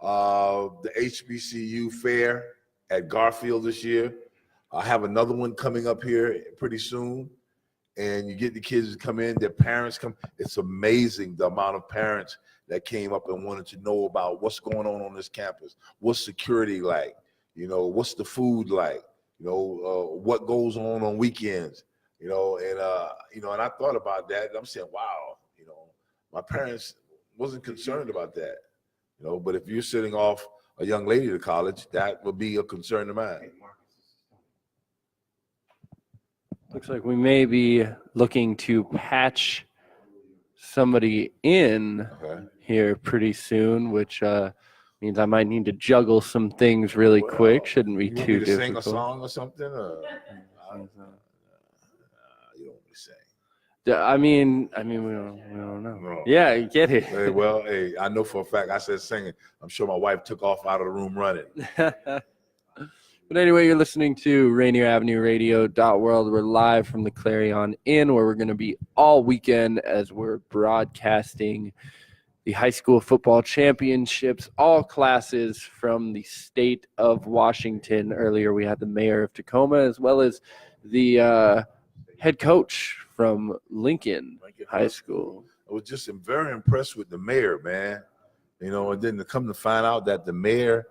the HBCU fair at Garfield this year. I have another one coming up here pretty soon. And you get the kids to come in, their parents come. It's amazing the amount of parents that came up and wanted to know about what's going on this campus. What's security like? You know, what's the food like? You know, what goes on weekends? You know, and I thought about that. And I'm saying, wow, you know, my parents wasn't concerned about that. You know, but if you're sending off a young lady to college, that would be a concern of mine. looks like we may be looking to patch somebody in here pretty soon, which means I might need to juggle some things really quick. Shouldn't be too difficult. Sing a song or something? Or, you don't want to sing. I mean, we don't know. No. Yeah, you get it. Hey, well, hey, I know for a fact I said singing. I'm sure my wife took off out of the room running. But anyway, you're listening to Rainier Avenue Radio.World. We're live from the Clarion Inn, where we're going to be all weekend as we're broadcasting the high school football championships, all classes from the state of Washington. Earlier, we had the mayor of Tacoma, as well as the head coach from Lincoln High School. I was just very impressed with the mayor, man. You know, and then to come to find out that the mayor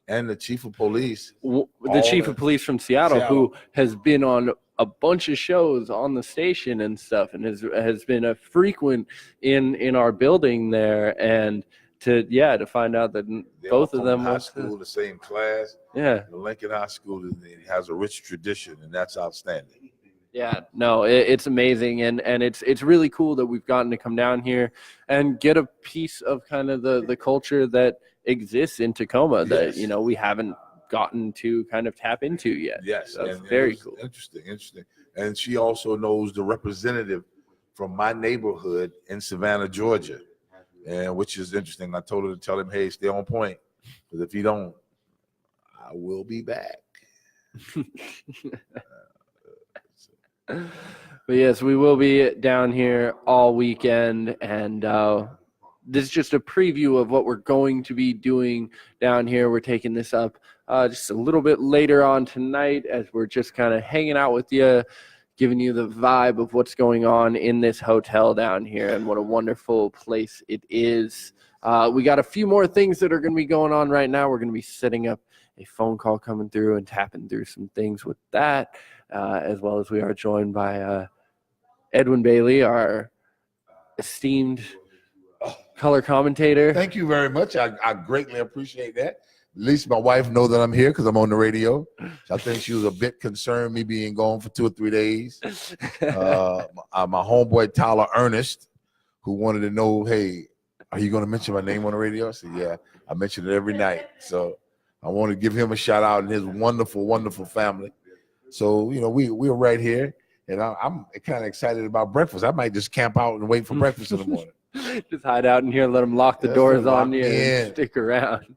and the chief of police, the chief of police from Seattle, who has been on a bunch of shows on the station and stuff, and has been a frequent in our building there, and to find out that both of them high school, the same class. Yeah, the Lincoln High School has a rich tradition, and that's outstanding. Yeah, no, it's amazing, and it's really cool that we've gotten to come down here and get a piece of kind of the culture that exists in Tacoma that we haven't gotten to kind of tap into yet. Yes, so that's very cool. Interesting. And she also knows the representative from my neighborhood in Savannah, Georgia, and which is interesting. I told her to tell him, hey, stay on point, because if you don't, I will be back. But yes, we will be down here all weekend, and this is just a preview of what we're going to be doing down here. We're taking this up just a little bit later on tonight, as we're just kind of hanging out with you, giving you the vibe of what's going on in this hotel down here and what a wonderful place it is. We got a few more things that are going to be going on right now. We're going to be setting up a phone call coming through and tapping through some things with that, as well as we are joined by Edwin Bailey, our esteemed color commentator. Thank you very much. I greatly appreciate that. At least my wife knows that I'm here because I'm on the radio. I think she was a bit concerned me being gone for 2 or 3 days. My homeboy Tyler Ernest, who wanted to know, hey, are you going to mention my name on the radio? I said, yeah, I mention it every night. So I want to give him a shout out and his wonderful, wonderful family. So, we're right here, and I'm kind of excited about breakfast. I might just camp out and wait for breakfast in the morning. Just hide out in here and let them lock the doors on you and stick around.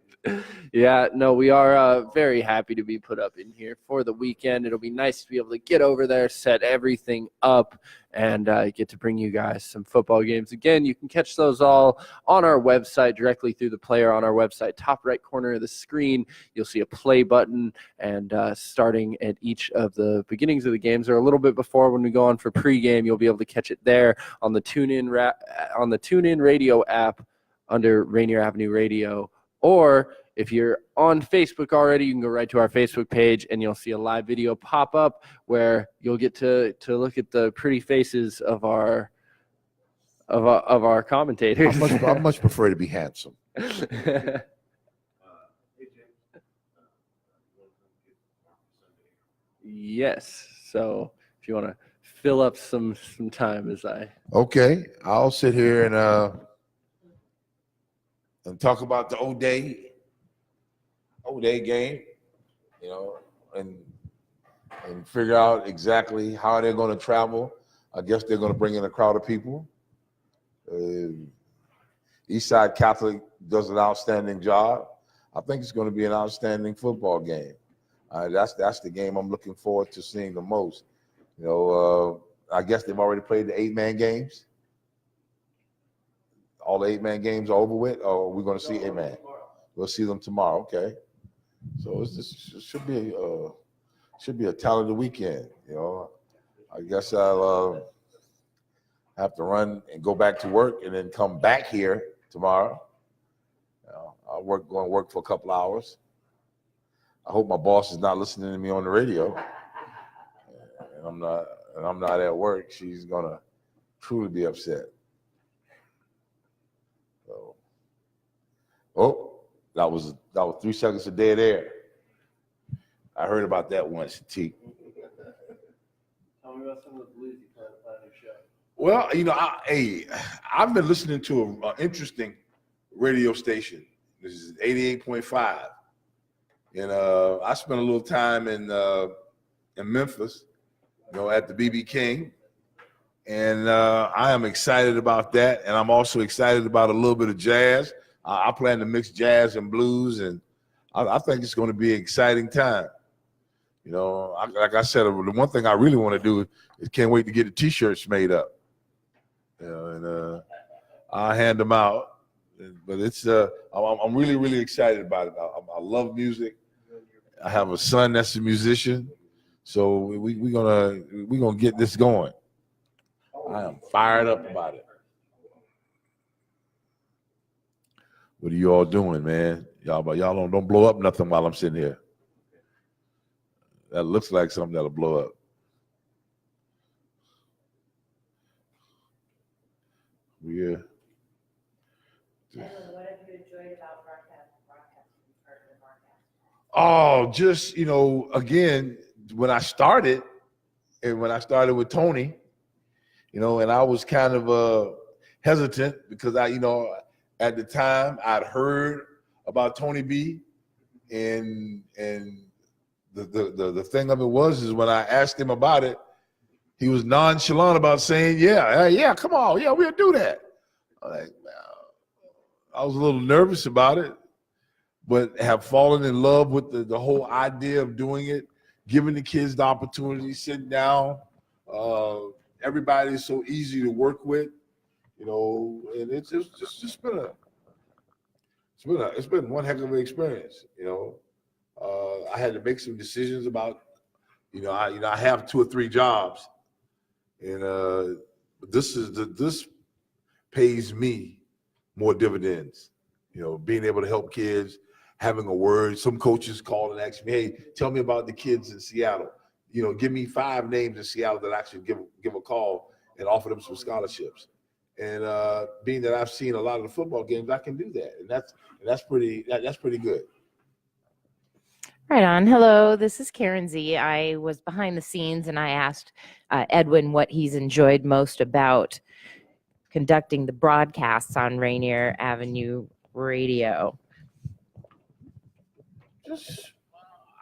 Yeah, no, we are very happy to be put up in here for the weekend. It'll be nice to be able to get over there, set everything up, and get to bring you guys some football games. Again, you can catch those all on our website, directly through the player on our website. Top right corner of the screen, you'll see a play button, and starting at each of the beginnings of the games, or a little bit before when we go on for pregame, you'll be able to catch it there on the TuneIn Radio app under Rainier Avenue Radio. Or if you're on Facebook already, you can go right to our Facebook page, and you'll see a live video pop up where you'll get to look at the pretty faces of our commentators. I much prefer to be handsome. Yes. So if you want to fill up some time as I. Okay, I'll sit here and talk about the O-Day game, you know, and figure out exactly how they're going to travel. I guess they're going to bring in a crowd of people. Eastside Catholic does an outstanding job. I think it's going to be an outstanding football game. That's the game I'm looking forward to seeing the most. You know, I guess they've already played the 8-man games. All the 8-man games are over with, or we're going to see 8-man? We'll see them tomorrow. Okay. So it should be a talented weekend. You know, I guess I'll have to run and go back to work, and then come back here tomorrow. You know, I'll go and work for a couple hours. I hope my boss is not listening to me on the radio, and I'm not at work. She's gonna truly be upset. So, that was 3 seconds of dead air. I heard about that once, T. Tell me about some of the blues you play on your show. Well, you know, I've been listening to an interesting radio station. This is 88.5. And I spent a little time in Memphis, you know, at the BB King. And I am excited about that. And I'm also excited about a little bit of jazz. I plan to mix jazz and blues, and I think it's going to be an exciting time. You know, like I said, the one thing I really want to do is can't wait to get the T-shirts made up. You know, and I'll hand them out. But it's I'm really, really excited about it. I love music. I have a son that's a musician, so we're gonna get this going. I am fired up about it. What are you all doing, man? Y'all don't blow up nothing while I'm sitting here. That looks like something that'll blow up. Yeah. What have you enjoyed about broadcasting? Oh, just, you know, again, when I started with Tony, you know, and I was kind of hesitant because at the time I'd heard about Tony B, and the thing of it was when I asked him about it, he was nonchalant about saying, yeah, come on, yeah, we'll do that. I was a little nervous about it, but have fallen in love with the whole idea of doing it, giving the kids the opportunity, sitting down. Everybody's so easy to work with, you know, and it's been one heck of an experience, you know. I had to make some decisions about, I have 2 or 3 jobs, and this pays me more dividends, you know, being able to help kids, having a word. Some coaches call and ask me, hey, tell me about the kids in Seattle. You know, give me 5 names in Seattle that I should give a call and offer them some scholarships. And being that I've seen a lot of the football games, I can do that, and that's pretty good. Right on. Hello, this is Karen Z. I was behind the scenes, and I asked Edwin what he's enjoyed most about conducting the broadcasts on Rainier Avenue Radio.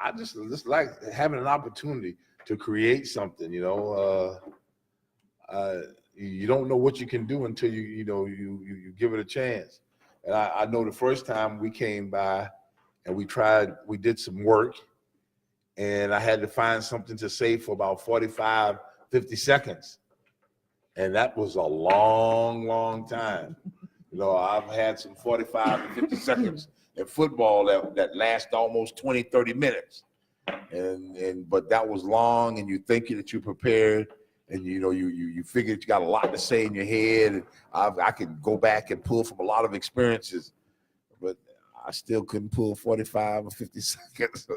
I just like having an opportunity to create something, you know. You don't know what you can do until you give it a chance. And I know the first time we came by and we did some work, and I had to find something to say for about 45, 50 seconds. And that was a long, long time. You know, I've had some 45 to 50 seconds in football that last almost 20, 30 minutes. But that was long, and you think that you're prepared, and you know you figure you got a lot to say in your head. And I can go back and pull from a lot of experiences, but I still couldn't pull 45 or 50 seconds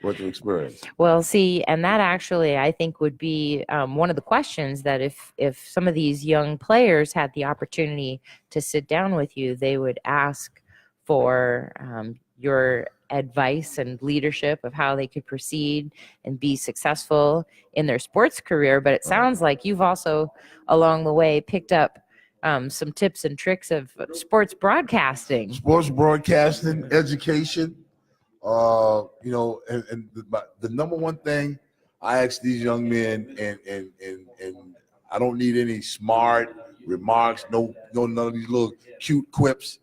worth of experience. Well, see, and that actually I think would be one of the questions that if some of these young players had the opportunity to sit down with you, they would ask for your advice and leadership of how they could proceed and be successful in their sports career. But it sounds like you've also along the way picked up some tips and tricks of sports broadcasting. Sports broadcasting, education, you know, and the number one thing I ask these young men, and I don't need any smart remarks, no none of these little cute quips,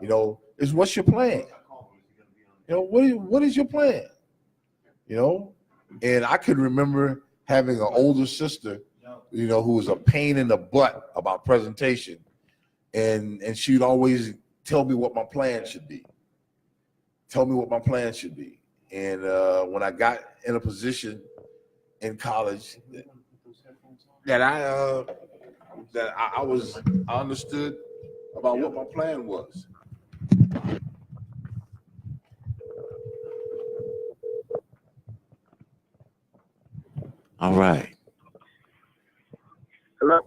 you know, is what's your plan? You know, what is your plan? You know, and I could remember having an older sister, you know, who was a pain in the butt about presentation, and she'd always tell me what my plan should be. Tell me what my plan should be. And when I got in a position in college that I understood about what my plan was. All right. Hello.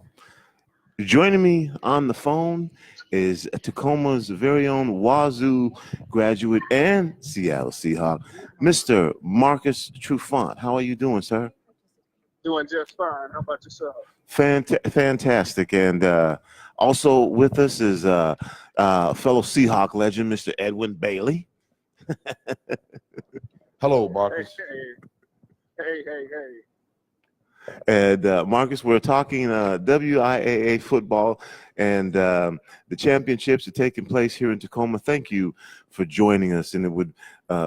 Joining me on the phone is Tacoma's very own Wazoo graduate and Seattle Seahawk, Mr. Marcus Trufant. How are you doing, sir? Doing just fine. How about yourself? Fantastic. And also with us is fellow Seahawk legend, Mr. Edwin Bailey. Hello, Marcus. Hey. And Marcus, we're talking WIAA football, and the championships are taking place here in Tacoma. Thank you for joining us, and it would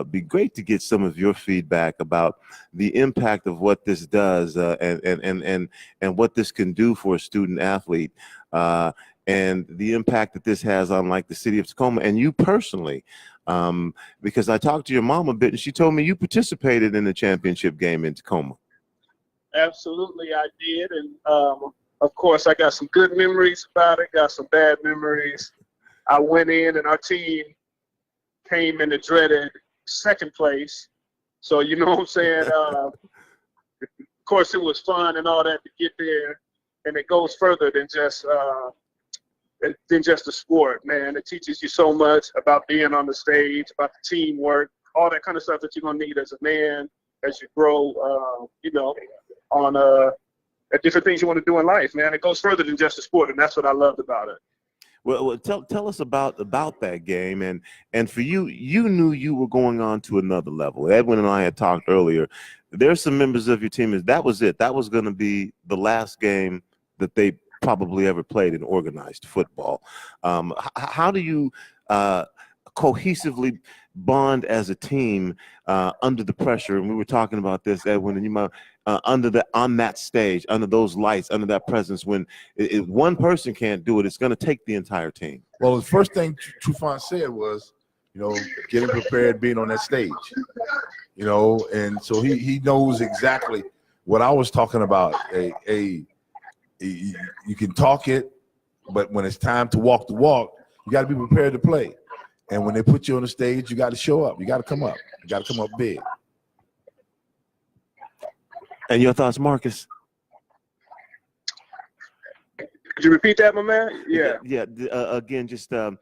be great to get some of your feedback about the impact of what this does and what this can do for a student athlete, and the impact that this has on like the city of Tacoma and you personally. Because I talked to your mom a bit, and she told me you participated in the championship game in Tacoma. Absolutely, I did. And of course, I got some good memories about it, got some bad memories. I went in and our team came in the dreaded second place. So, you know what I'm saying? Of course, it was fun and all that to get there. And it goes further than just the sport, man. It teaches you so much about being on the stage, about the teamwork, all that kind of stuff that you're going to need as a man as you grow, you know, on different things you want to do in life, man. It goes further than just the sport, and that's what I loved about it. Well, tell us about that game, and for you, you knew you were going on to another level. Edwin and I had talked earlier. There's some members of your team that was it. That was going to be the last game that they probably ever played in organized football. How do you cohesively bond as a team under the pressure? And we were talking about this, Edwin, and you might on that stage, under those lights, under that presence, when one person can't do it, it's going to take the entire team. Well, the first thing Trufant said was, you know, getting prepared, being on that stage, you know, and so he knows exactly what I was talking about. You can talk it, but when it's time to walk the walk, you got to be prepared to play. And when they put you on the stage, you got to show up. You got to come up. You got to come up big. And your thoughts, Marcus? Could you repeat that, my man? Yeah. Again, just the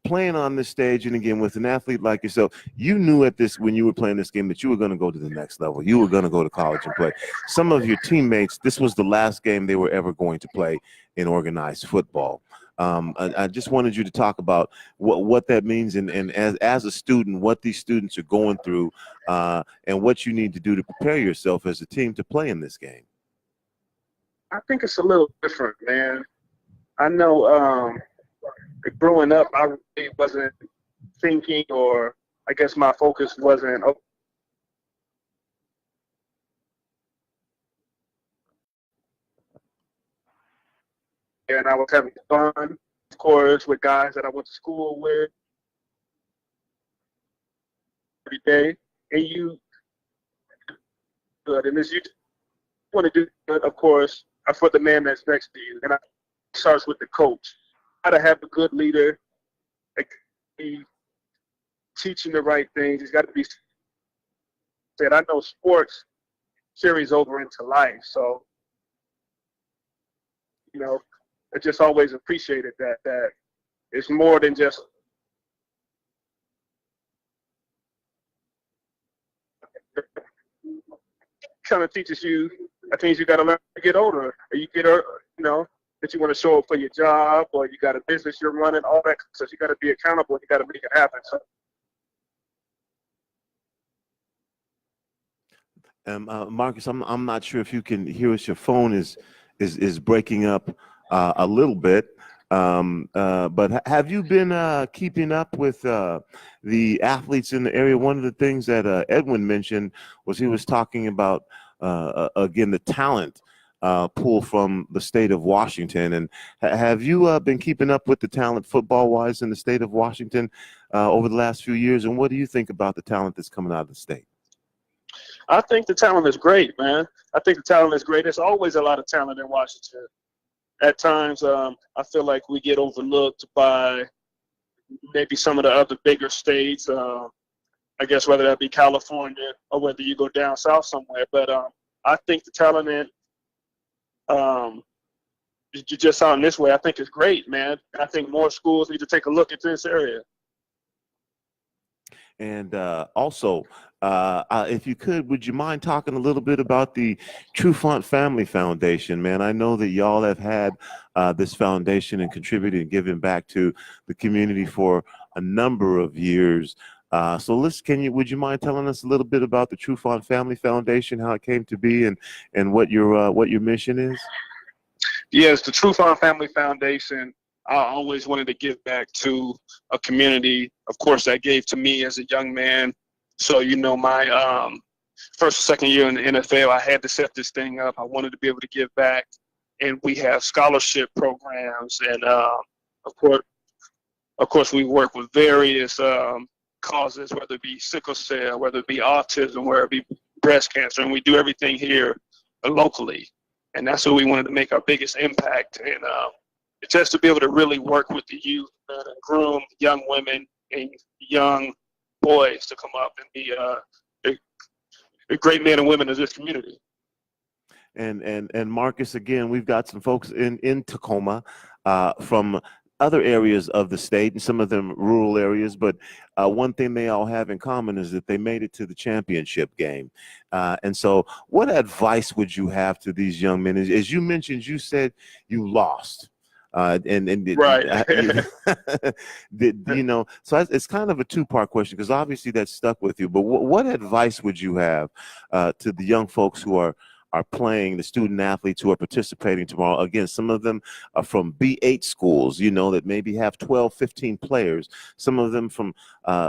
playing on this stage, and again with an athlete like yourself, you knew at this when you were playing this game that you were going to go to the next level. You were going to go to college and play. Some of your teammates, this was the last game they were ever going to play in organized football. I just wanted you to talk about what that means, and as a student, what these students are going through, and what you need to do to prepare yourself as a team to play in this game. I think it's a little different, man. I know growing up, I really wasn't thinking, or I guess my focus wasn't, and I was having fun, of course, with guys that I went to school with every day. And you good, and as you want to do good, of course, for the man that's next to you, and it starts with the coach. How to have a good leader, be teaching the right things. He's got to be said. I know sports carries over into life, so you know, I just always appreciated that it's more than just kind of teaches you things you got to learn to get older, or you get, that you want to show up for your job, or you got a business you're running, all that stuff. You got to be accountable. You got to make it happen. So. Marcus, I'm not sure if you can hear us. Your phone is breaking up a little bit. But have you been keeping up with the athletes in the area? One of the things that Edwin mentioned was he was talking about again the talent pool from the state of Washington. And have you been keeping up with the talent football-wise in the state of Washington over the last few years? And what do you think about the talent that's coming out of the state? I think the talent is great, man. I think the talent is great. There's always a lot of talent in Washington. At times, I feel like we get overlooked by maybe some of the other bigger states. I guess whether that be California or whether you go down south somewhere. But I think the talent in just out in this way, I think is great, man. I think more schools need to take a look at this area. And also, if you could, would you mind talking a little bit about the Trufant Family Foundation, man? I know that y'all have had this foundation and contributed and given back to the community for a number of years. So would you mind telling us a little bit about the Trufant Family Foundation, how it came to be, and what your mission is? Yes, the Trufant Family Foundation. I always wanted to give back to a community, of course, that gave to me as a young man. So, my first or second year in the NFL, I had to set this thing up. I wanted to be able to give back. And we have scholarship programs. And, of course, we work with various causes, whether it be sickle cell, whether it be autism, whether it be breast cancer. And we do everything here locally. And that's where we wanted to make our biggest impact. And just to be able to really work with the youth and groom young women and young boys to come up and be a great men and women of this community. And Marcus, again, we've got some folks in Tacoma from other areas of the state, and some of them rural areas, but one thing they all have in common is that they made it to the championship game. And so what advice would you have to these young men? As you mentioned, you said you lost. Right. So it's kind of a two-part question, because obviously that stuck with you, but what advice would you have to the young folks who are playing, the student athletes who are participating tomorrow? Again, some of them are from B8 schools, that maybe have 12, 15 players. Some of them from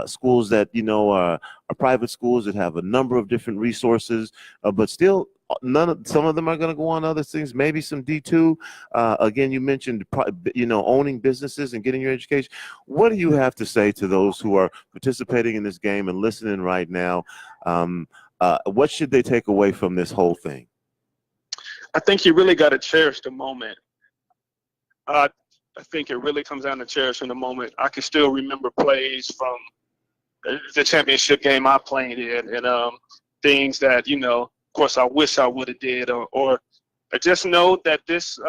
schools that, are private schools that have a number of different resources, but still some of them are going to go on other things, maybe some D2. Again, you mentioned, owning businesses and getting your education. What do you have to say to those who are participating in this game and listening right now? What should they take away from this whole thing? I think you really got to cherish the moment. I think it really comes down to cherishing the moment. I can still remember plays from the championship game I played in, and things that, of course, I wish I would have did, or just know that this,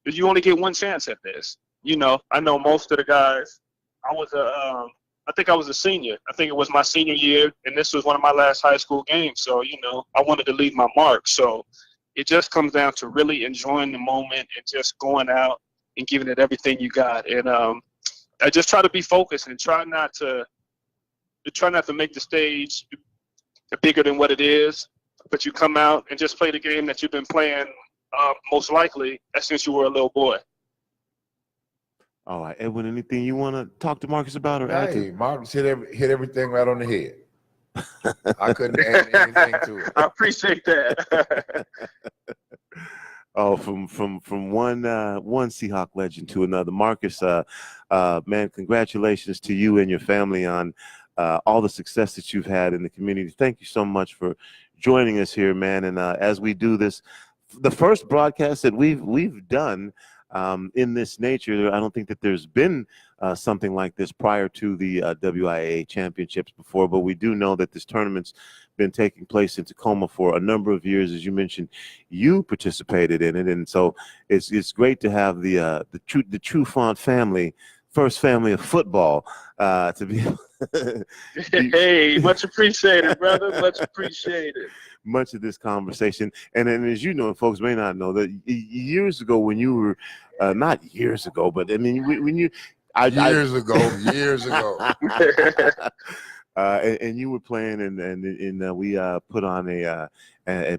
you only get one chance at this. I know most of the guys. I think I was a senior. I think it was my senior year, and this was one of my last high school games. So, I wanted to leave my mark. So it just comes down to really enjoying the moment and just going out and giving it everything you got. And I just try to be focused and try not to make the stage bigger than what it is. But you come out and just play the game that you've been playing, most likely, since you were a little boy. All right, Edwin, anything you want to talk to Marcus about or add to? Hey, Marcus hit everything right on the head. I couldn't add anything to it. I appreciate that. Oh, from one Seahawk legend to another. Marcus, man, congratulations to you and your family on all the success that you've had in the community. Thank you so much for joining us here, man. And as we do this, the first broadcast that we've done in this nature, I don't think that there's been something like this prior to the WIAA championships before, but we do know that this tournament's been taking place in Tacoma for a number of years. As you mentioned, you participated in it, and so it's great to have the Trufant family, first family of football, to be. Hey, much appreciated, brother. Much appreciated. Much of this conversation, and as you know, folks may not know that years ago when you were, not years ago, but I mean when you, years ago. And you were playing, and we put on a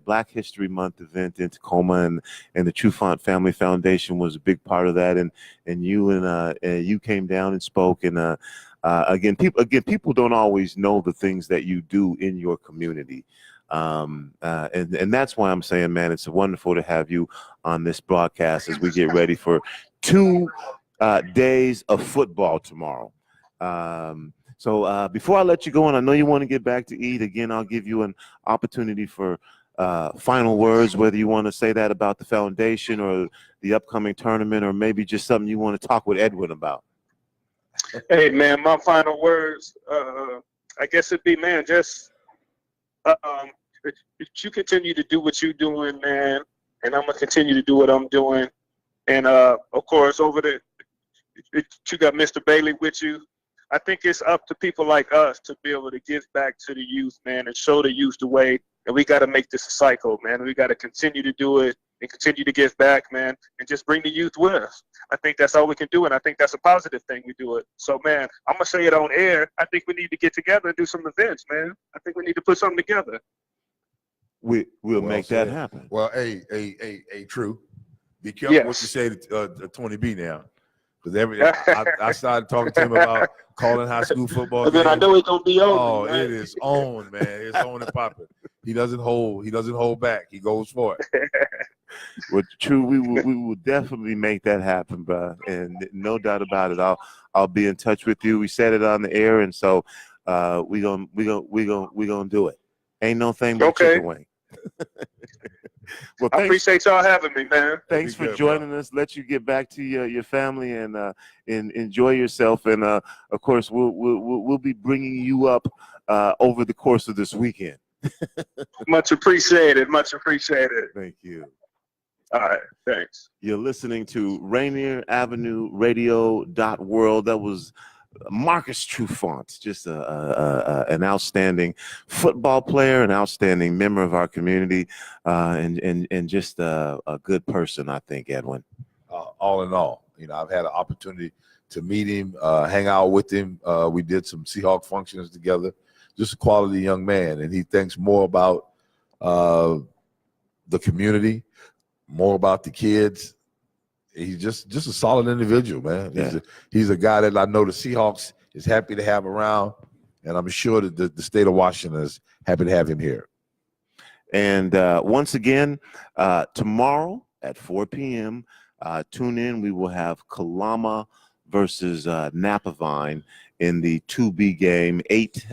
Black History Month event in Tacoma, and the Trufant Family Foundation was a big part of that, and you came down and spoke, and again people don't always know the things that you do in your community, and that's why I'm saying, man, it's wonderful to have you on this broadcast as we get ready for 2 days of football tomorrow. So before I let you go, and I know you want to get back to eat, again, I'll give you an opportunity for final words, whether you want to say that about the foundation or the upcoming tournament, or maybe just something you want to talk with Edwin about. Hey, man, my final words, I guess it'd be, man, just you continue to do what you're doing, man, and I'm going to continue to do what I'm doing. And, of course, over there, you got Mr. Bailey with you. I think it's up to people like us to be able to give back to the youth, man, and show the youth the way. And we got to make this a cycle, man. We got to continue to do it and continue to give back, man, and just bring the youth with us. I think that's all we can do, and I think that's a positive thing we do it. So, man, I'm going to say it on air. I think we need to get together and do some events, man. I think we need to put something together. We'll make that happen. Well, hey, True. Be careful what you say to 20B now. Because I started talking to him about calling high school football. And then I know it's gonna be on. Oh, right? It is on, man. It's on and popping. He doesn't hold back. He goes for it. Well, True, we will definitely make that happen, bro. And no doubt about it. I'll be in touch with you. We said it on the air, and so we gonna do it. Ain't no thing but chicken wing. Well, I appreciate y'all having me, man. Thanks for joining us. Let you get back to your family and enjoy yourself. And of course, we'll be bringing you up over the course of this weekend. Much appreciated. Much appreciated. Thank you. All right. Thanks. You're listening to Rainier Avenue Radio.World. That was Marcus Trufant, just an outstanding football player, an outstanding member of our community, and just a good person, I think, Edwin. All in all, I've had an opportunity to meet him, hang out with him. We did some Seahawk functions together. Just a quality young man, and he thinks more about the community, more about the kids. He's just a solid individual, man. Yeah. He's a guy that I know the Seahawks is happy to have around, and I'm sure that the state of Washington is happy to have him here. And once again, tomorrow at 4 p.m., tune in. We will have Kalama versus Napavine in the 2B game, eight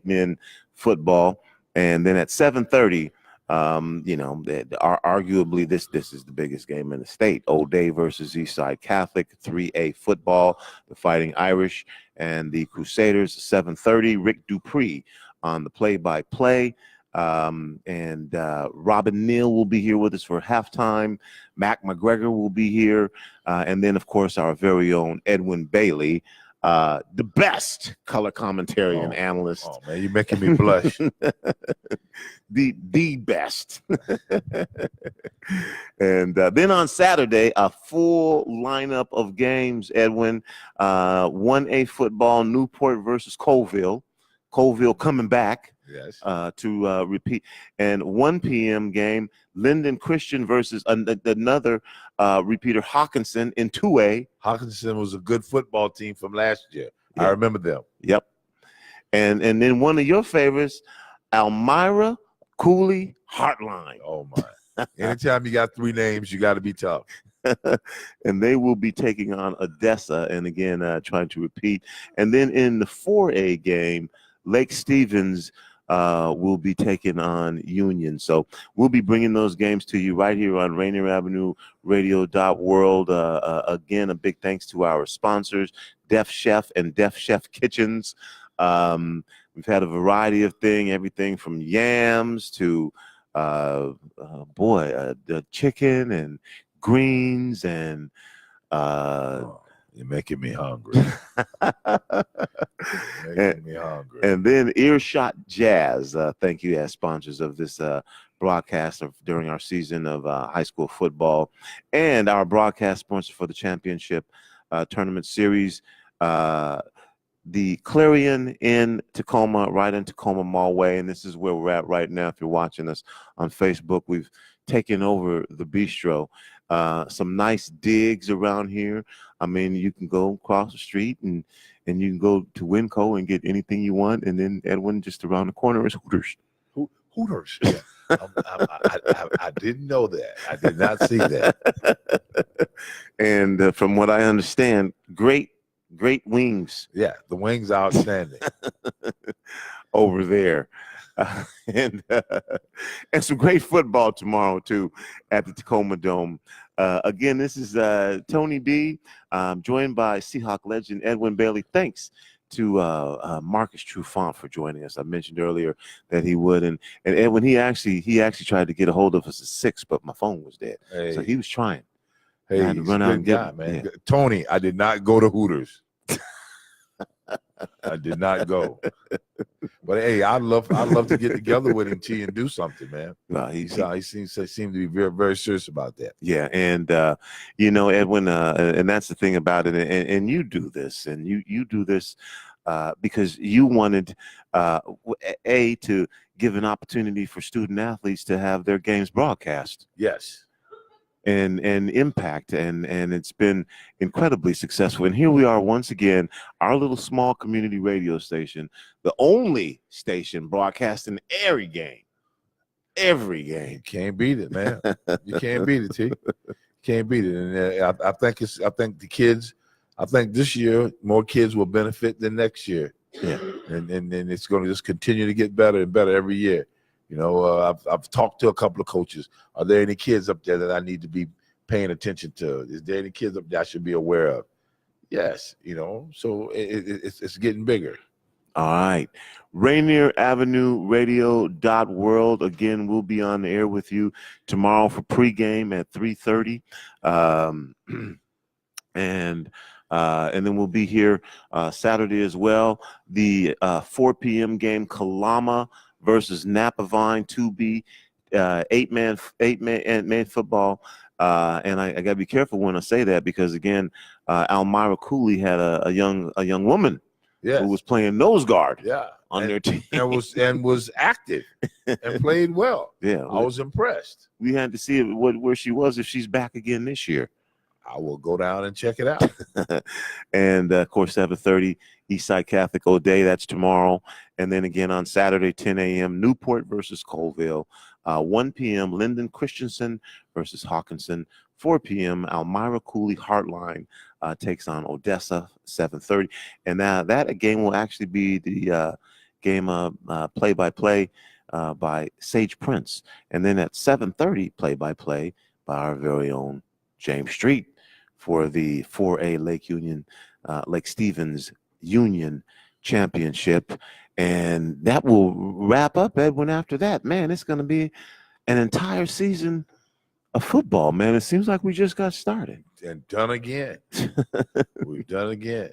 men football, and then at 7:30. Arguably this is the biggest game in the state. Old Day versus Eastside Catholic, 3A football, the Fighting Irish and the Crusaders, 7:30. Rick Dupree on the play-by-play. And Robin Neal will be here with us for halftime. Mac McGregor will be here. And then, of course, our very own Edwin Bailey, the best color commentary and analyst. Oh, man, you're making me blush. the best. And then on Saturday, a full lineup of games, Edwin. 1A football, Newport versus Colville. Colville coming back. Yes. To repeat. And 1 p.m. game, Linden Christian versus another repeater, Hawkinson in 2A. Hawkinson was a good football team from last year. Yeah. I remember them. Yep. And then one of your favorites, Elmira Cooley Heartline. Oh, my. Anytime you got 3 names, you got to be tough. And they will be taking on Odessa, and again, trying to repeat. And then in the 4A game, Lake Stevens will be taking on Union. So we'll be bringing those games to you right here on Rainier Avenue Radio.World. Again, a big thanks to our sponsors, Def Chef and Def Chef Kitchens. We've had a variety of things, everything from yams to the chicken and greens and you're making me hungry. Making me hungry. And then Earshot Jazz. Thank you as sponsors of this broadcast during our season of high school football, and our broadcast sponsor for the championship tournament series, the Clarion Inn Tacoma, right in Tacoma Mall Way. And this is where we're at right now. If you're watching us on Facebook, we've taken over the bistro. Some nice digs around here. I mean, you can go across the street and you can go to Winco and get anything you want. And then Edwin, just around the corner is Hooters. Hooters. Yeah. I didn't know that. I did not see that. And from what I understand, great wings. Yeah, the wings are outstanding. Over there. And some great football tomorrow too at the Tacoma Dome. Again, this is Tony D, joined by Seahawk legend Edwin Bailey. Thanks to Marcus Trufant for joining us. I mentioned earlier that he would, and Edwin, he actually tried to get a hold of us at 6, but my phone was dead. Hey. So he was trying. Hey, I had to he's run a out good and get guy, him. man. Yeah. Tony, I did not go to Hooters. I did not go. But hey, I'd love to get together with him, T, and do something, man. Well, he seems to be very, very serious about that. Yeah, and Edwin, and that's the thing about it. And you do this, and you do this because you wanted to give an opportunity for student athletes to have their games broadcast. Yes. And impact, and it's been incredibly successful. And here we are once again, our little small community radio station, the only station broadcasting every game. You can't beat it, man. You can't beat it, T. Can't beat it. And I think the kids. I think this year more kids will benefit than next year. Yeah. And it's going to just continue to get better and better every year. You know, I've talked to a couple of coaches. Are there any kids up there that I need to be paying attention to? Is there any kids up there I should be aware of? Yes, you know, so it's getting bigger. All right. Rainier Avenue Radio.World. Again, we'll be on the air with you tomorrow for pregame at 3:30. And then we'll be here Saturday as well. The 4 p.m. game, Kalama versus Napavine 2B, 8-man football. And I got to be careful when I say that because, again, Almira Cooley had a young woman who was playing nose guard on their team. and was active and played well. Yeah. I was impressed. We had to see where she was if she's back again this year. I will go down and check it out. And, of course, 7:30, Eastside Catholic O'Day. That's tomorrow. And then again on Saturday, 10 a.m., Newport versus Colville. 1 p.m., Lyndon Christensen versus Hawkinson. 4 p.m., Almira Cooley Heartline takes on Odessa, 7:30. And now that game will actually be the game play-by-play by Sage Prince. And then at 7:30, play-by-play by our very own James Street for the 4A Lake Stevens Union Championship. And that will wrap up, Edwin, after that. Man, it's going to be an entire season of football, man. It seems like we just got started. And done again. We've done again.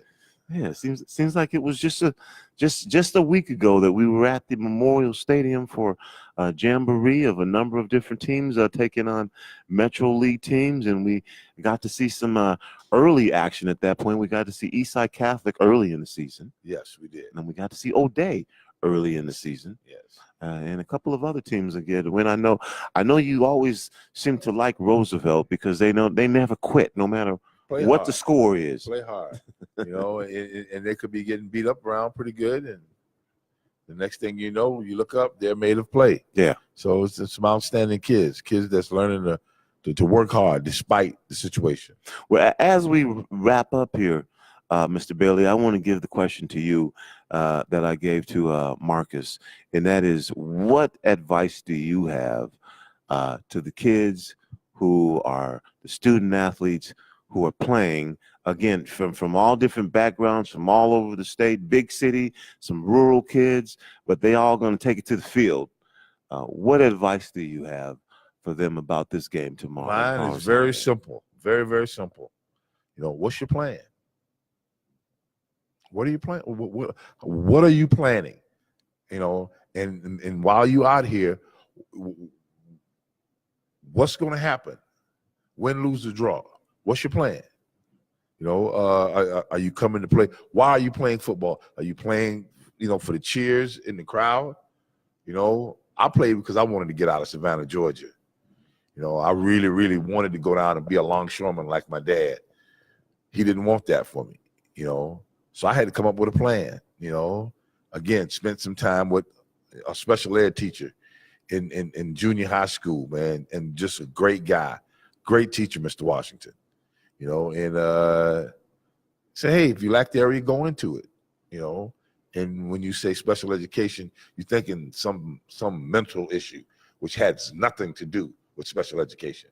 Yeah, it seems like it was just a week ago that we were at the Memorial Stadium for a jamboree of a number of different teams taking on Metro League teams, and we got to see some early action at that point. We got to see Eastside Catholic early in the season. Yes, we did. And we got to see O'Day early in the season. Yes. And a couple of other teams again. When I know you always seem to like Roosevelt because they never quit, no matter Play what hard. the score is. Play hard, you know, and they could be getting beat up around pretty good, and The next thing you know, you look up, they're made of play. Yeah. So it's some outstanding kids that's learning to work hard despite the situation. Well, as we wrap up here, Mr. Bailey, I want to give the question to you that I gave to Marcus, and that is, what advice do you have to the kids who are the student athletes who are playing, again, from all different backgrounds, from all over the state, big city, some rural kids, but they all going to take it to the field? What advice do you have for them about this game tomorrow? Mine is very simple, very, very simple. What's your plan? What are you planning? What are you planning? And while you out here, what's going to happen? Win, lose, or draw? What's your plan? Are you coming to play? Why are you playing football? Are you playing, for the cheers in the crowd? I played because I wanted to get out of Savannah, Georgia. I really, really wanted to go down and be a longshoreman like my dad. He didn't want that for me, So I had to come up with a plan, Again, spent some time with a special ed teacher in junior high school, man, and just a great guy, great teacher, Mr. Washington. And say, hey, if you like the area, go into it, And when you say special education, you're thinking some mental issue, which has nothing to do with special education.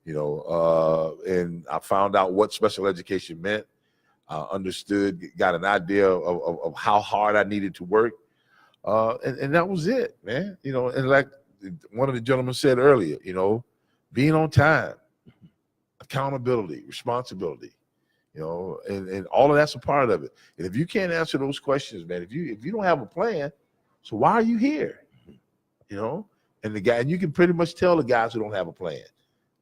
And I found out what special education meant. I understood, got an idea of how hard I needed to work. And that was it, man. And like one of the gentlemen said earlier, being on time, accountability, responsibility, and all of that's a part of it. And if you can't answer those questions, man, if you don't have a plan, so why are you here? And you can pretty much tell the guys who don't have a plan,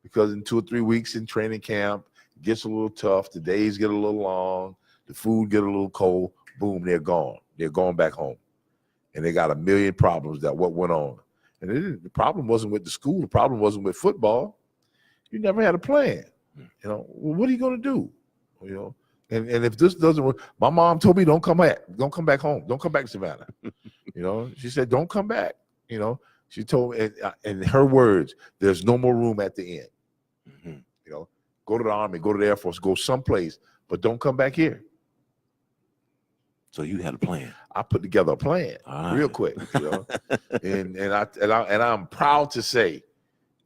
because in 2 or 3 weeks in training camp, it gets a little tough. The days get a little long. The food get a little cold. Boom, they're gone. They're going back home. And they got a million problems that what went on. And the problem wasn't with the school. The problem wasn't with football. You never had a plan. Well, what are you going to do? And if this doesn't work, my mom told me, don't come back home. Don't come back to Savannah. She said, don't come back. She told me, in her words, there's no more room at the inn. Go to the Army, go to the Air Force, go someplace, but don't come back here. So you had a plan. I put together a plan real quick, and I'm proud to say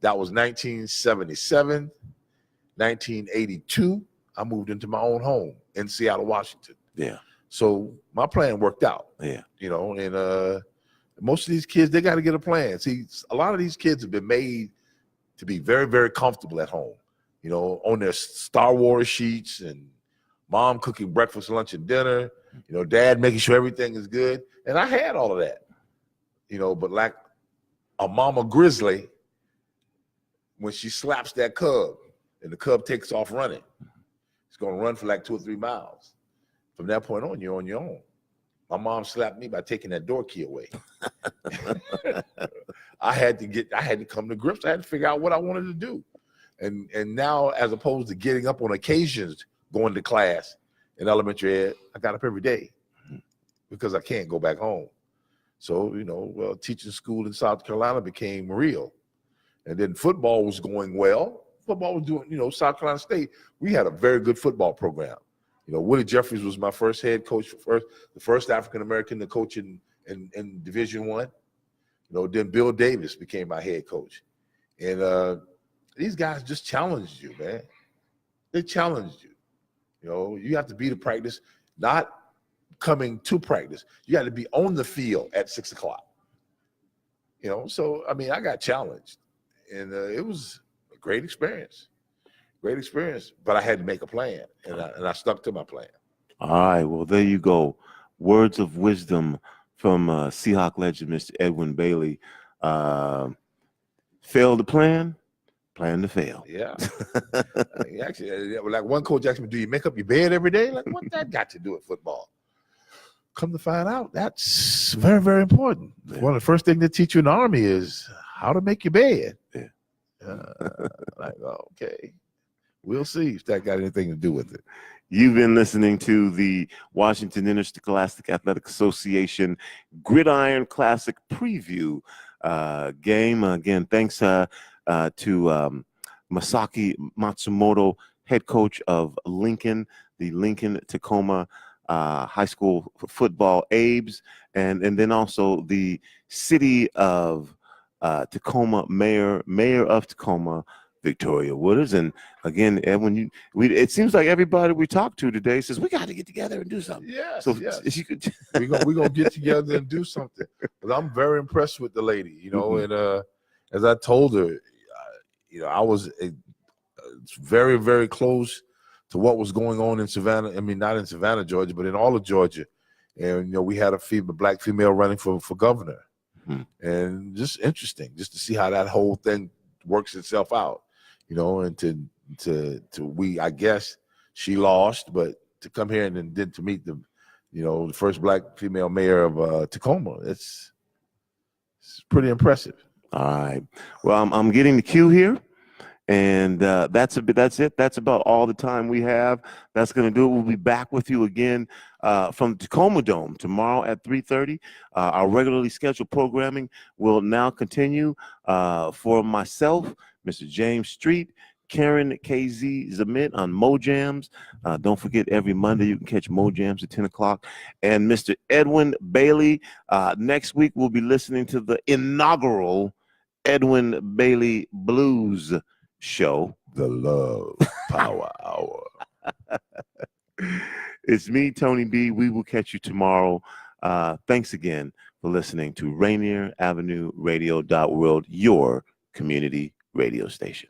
that was 1977, 1982. I moved into my own home in Seattle, Washington. Yeah. So my plan worked out. Yeah. And most of these kids, they got to get a plan. See, a lot of these kids have been made to be very, very comfortable at home, on their Star Wars sheets, and mom cooking breakfast, lunch, and dinner, dad making sure everything is good. And I had all of that, but like a mama grizzly, when she slaps that cub and the cub takes off running, it's going to run for like 2 or 3 miles. From that point on, you're on your own. My mom slapped me by taking that door key away. I had to come to grips. I had to figure out what I wanted to do. And now, as opposed to getting up on occasions, going to class in elementary ed, I got up every day because I can't go back home. So, teaching school in South Carolina became real. And then football was going well. Football was doing, South Carolina State, we had a very good football program. Willie Jeffries was my first head coach, the first African-American to coach in Division I. Then Bill Davis became my head coach. And these guys just challenged you, man. They challenged you. You have to be to practice, not coming to practice. You got to be on the field at 6 o'clock. So, I got challenged. And it was a great experience. But I had to make a plan, and I stuck to my plan. All right, well, there you go. Words of wisdom from Seahawk legend, Mr. Edwin Bailey. Fail to plan to fail. Yeah. Actually, like one coach asked me, do you make up your bed every day? Like, what that got to do with football? Come to find out, that's very, very important. Yeah. One of the first things they teach you in the Army is how to make your bed. Yeah. Like, okay. we'll see if that got anything to do with it. You've been listening to the Washington Interscholastic Athletic Association Gridiron Classic Preview game. Again, thanks to Masaki Matsumoto, head coach of Lincoln, the Lincoln Tacoma High School football Abes, and then also the city of Tacoma mayor of Tacoma, Victoria Woodards. And again, Edwin, it seems like everybody we talked to today says we got to get together and do something. Yes, So yes. if you could, we're gonna get together and do something. But I'm very impressed with the lady, you know. Mm-hmm. And as I told her, you know, I was very, very close to what was going on in Savannah. I mean, not in Savannah, Georgia, but in all of Georgia. And you know, we had a black female running for governor, and just interesting, just to see how that whole thing works itself out, you know. And I guess she lost, but to come here and then to meet the first black female mayor of Tacoma, it's pretty impressive. all right. Well, I'm getting the cue here. And that's it. That's about all the time we have. That's going to do it. We'll be back with you again from the Tacoma Dome tomorrow at 3:30. Our regularly scheduled programming will now continue for myself, Mr. James Street, Karen KZ Zamit on Mojams. Don't forget, every Monday you can catch Mojams at 10 o'clock. And Mr. Edwin Bailey. Next week we'll be listening to the inaugural Edwin Bailey Blues show, The Love Power Hour. It's me, Tony B. We will catch you tomorrow. Thanks again for listening to Rainier Avenue Radio.World, your community radio station.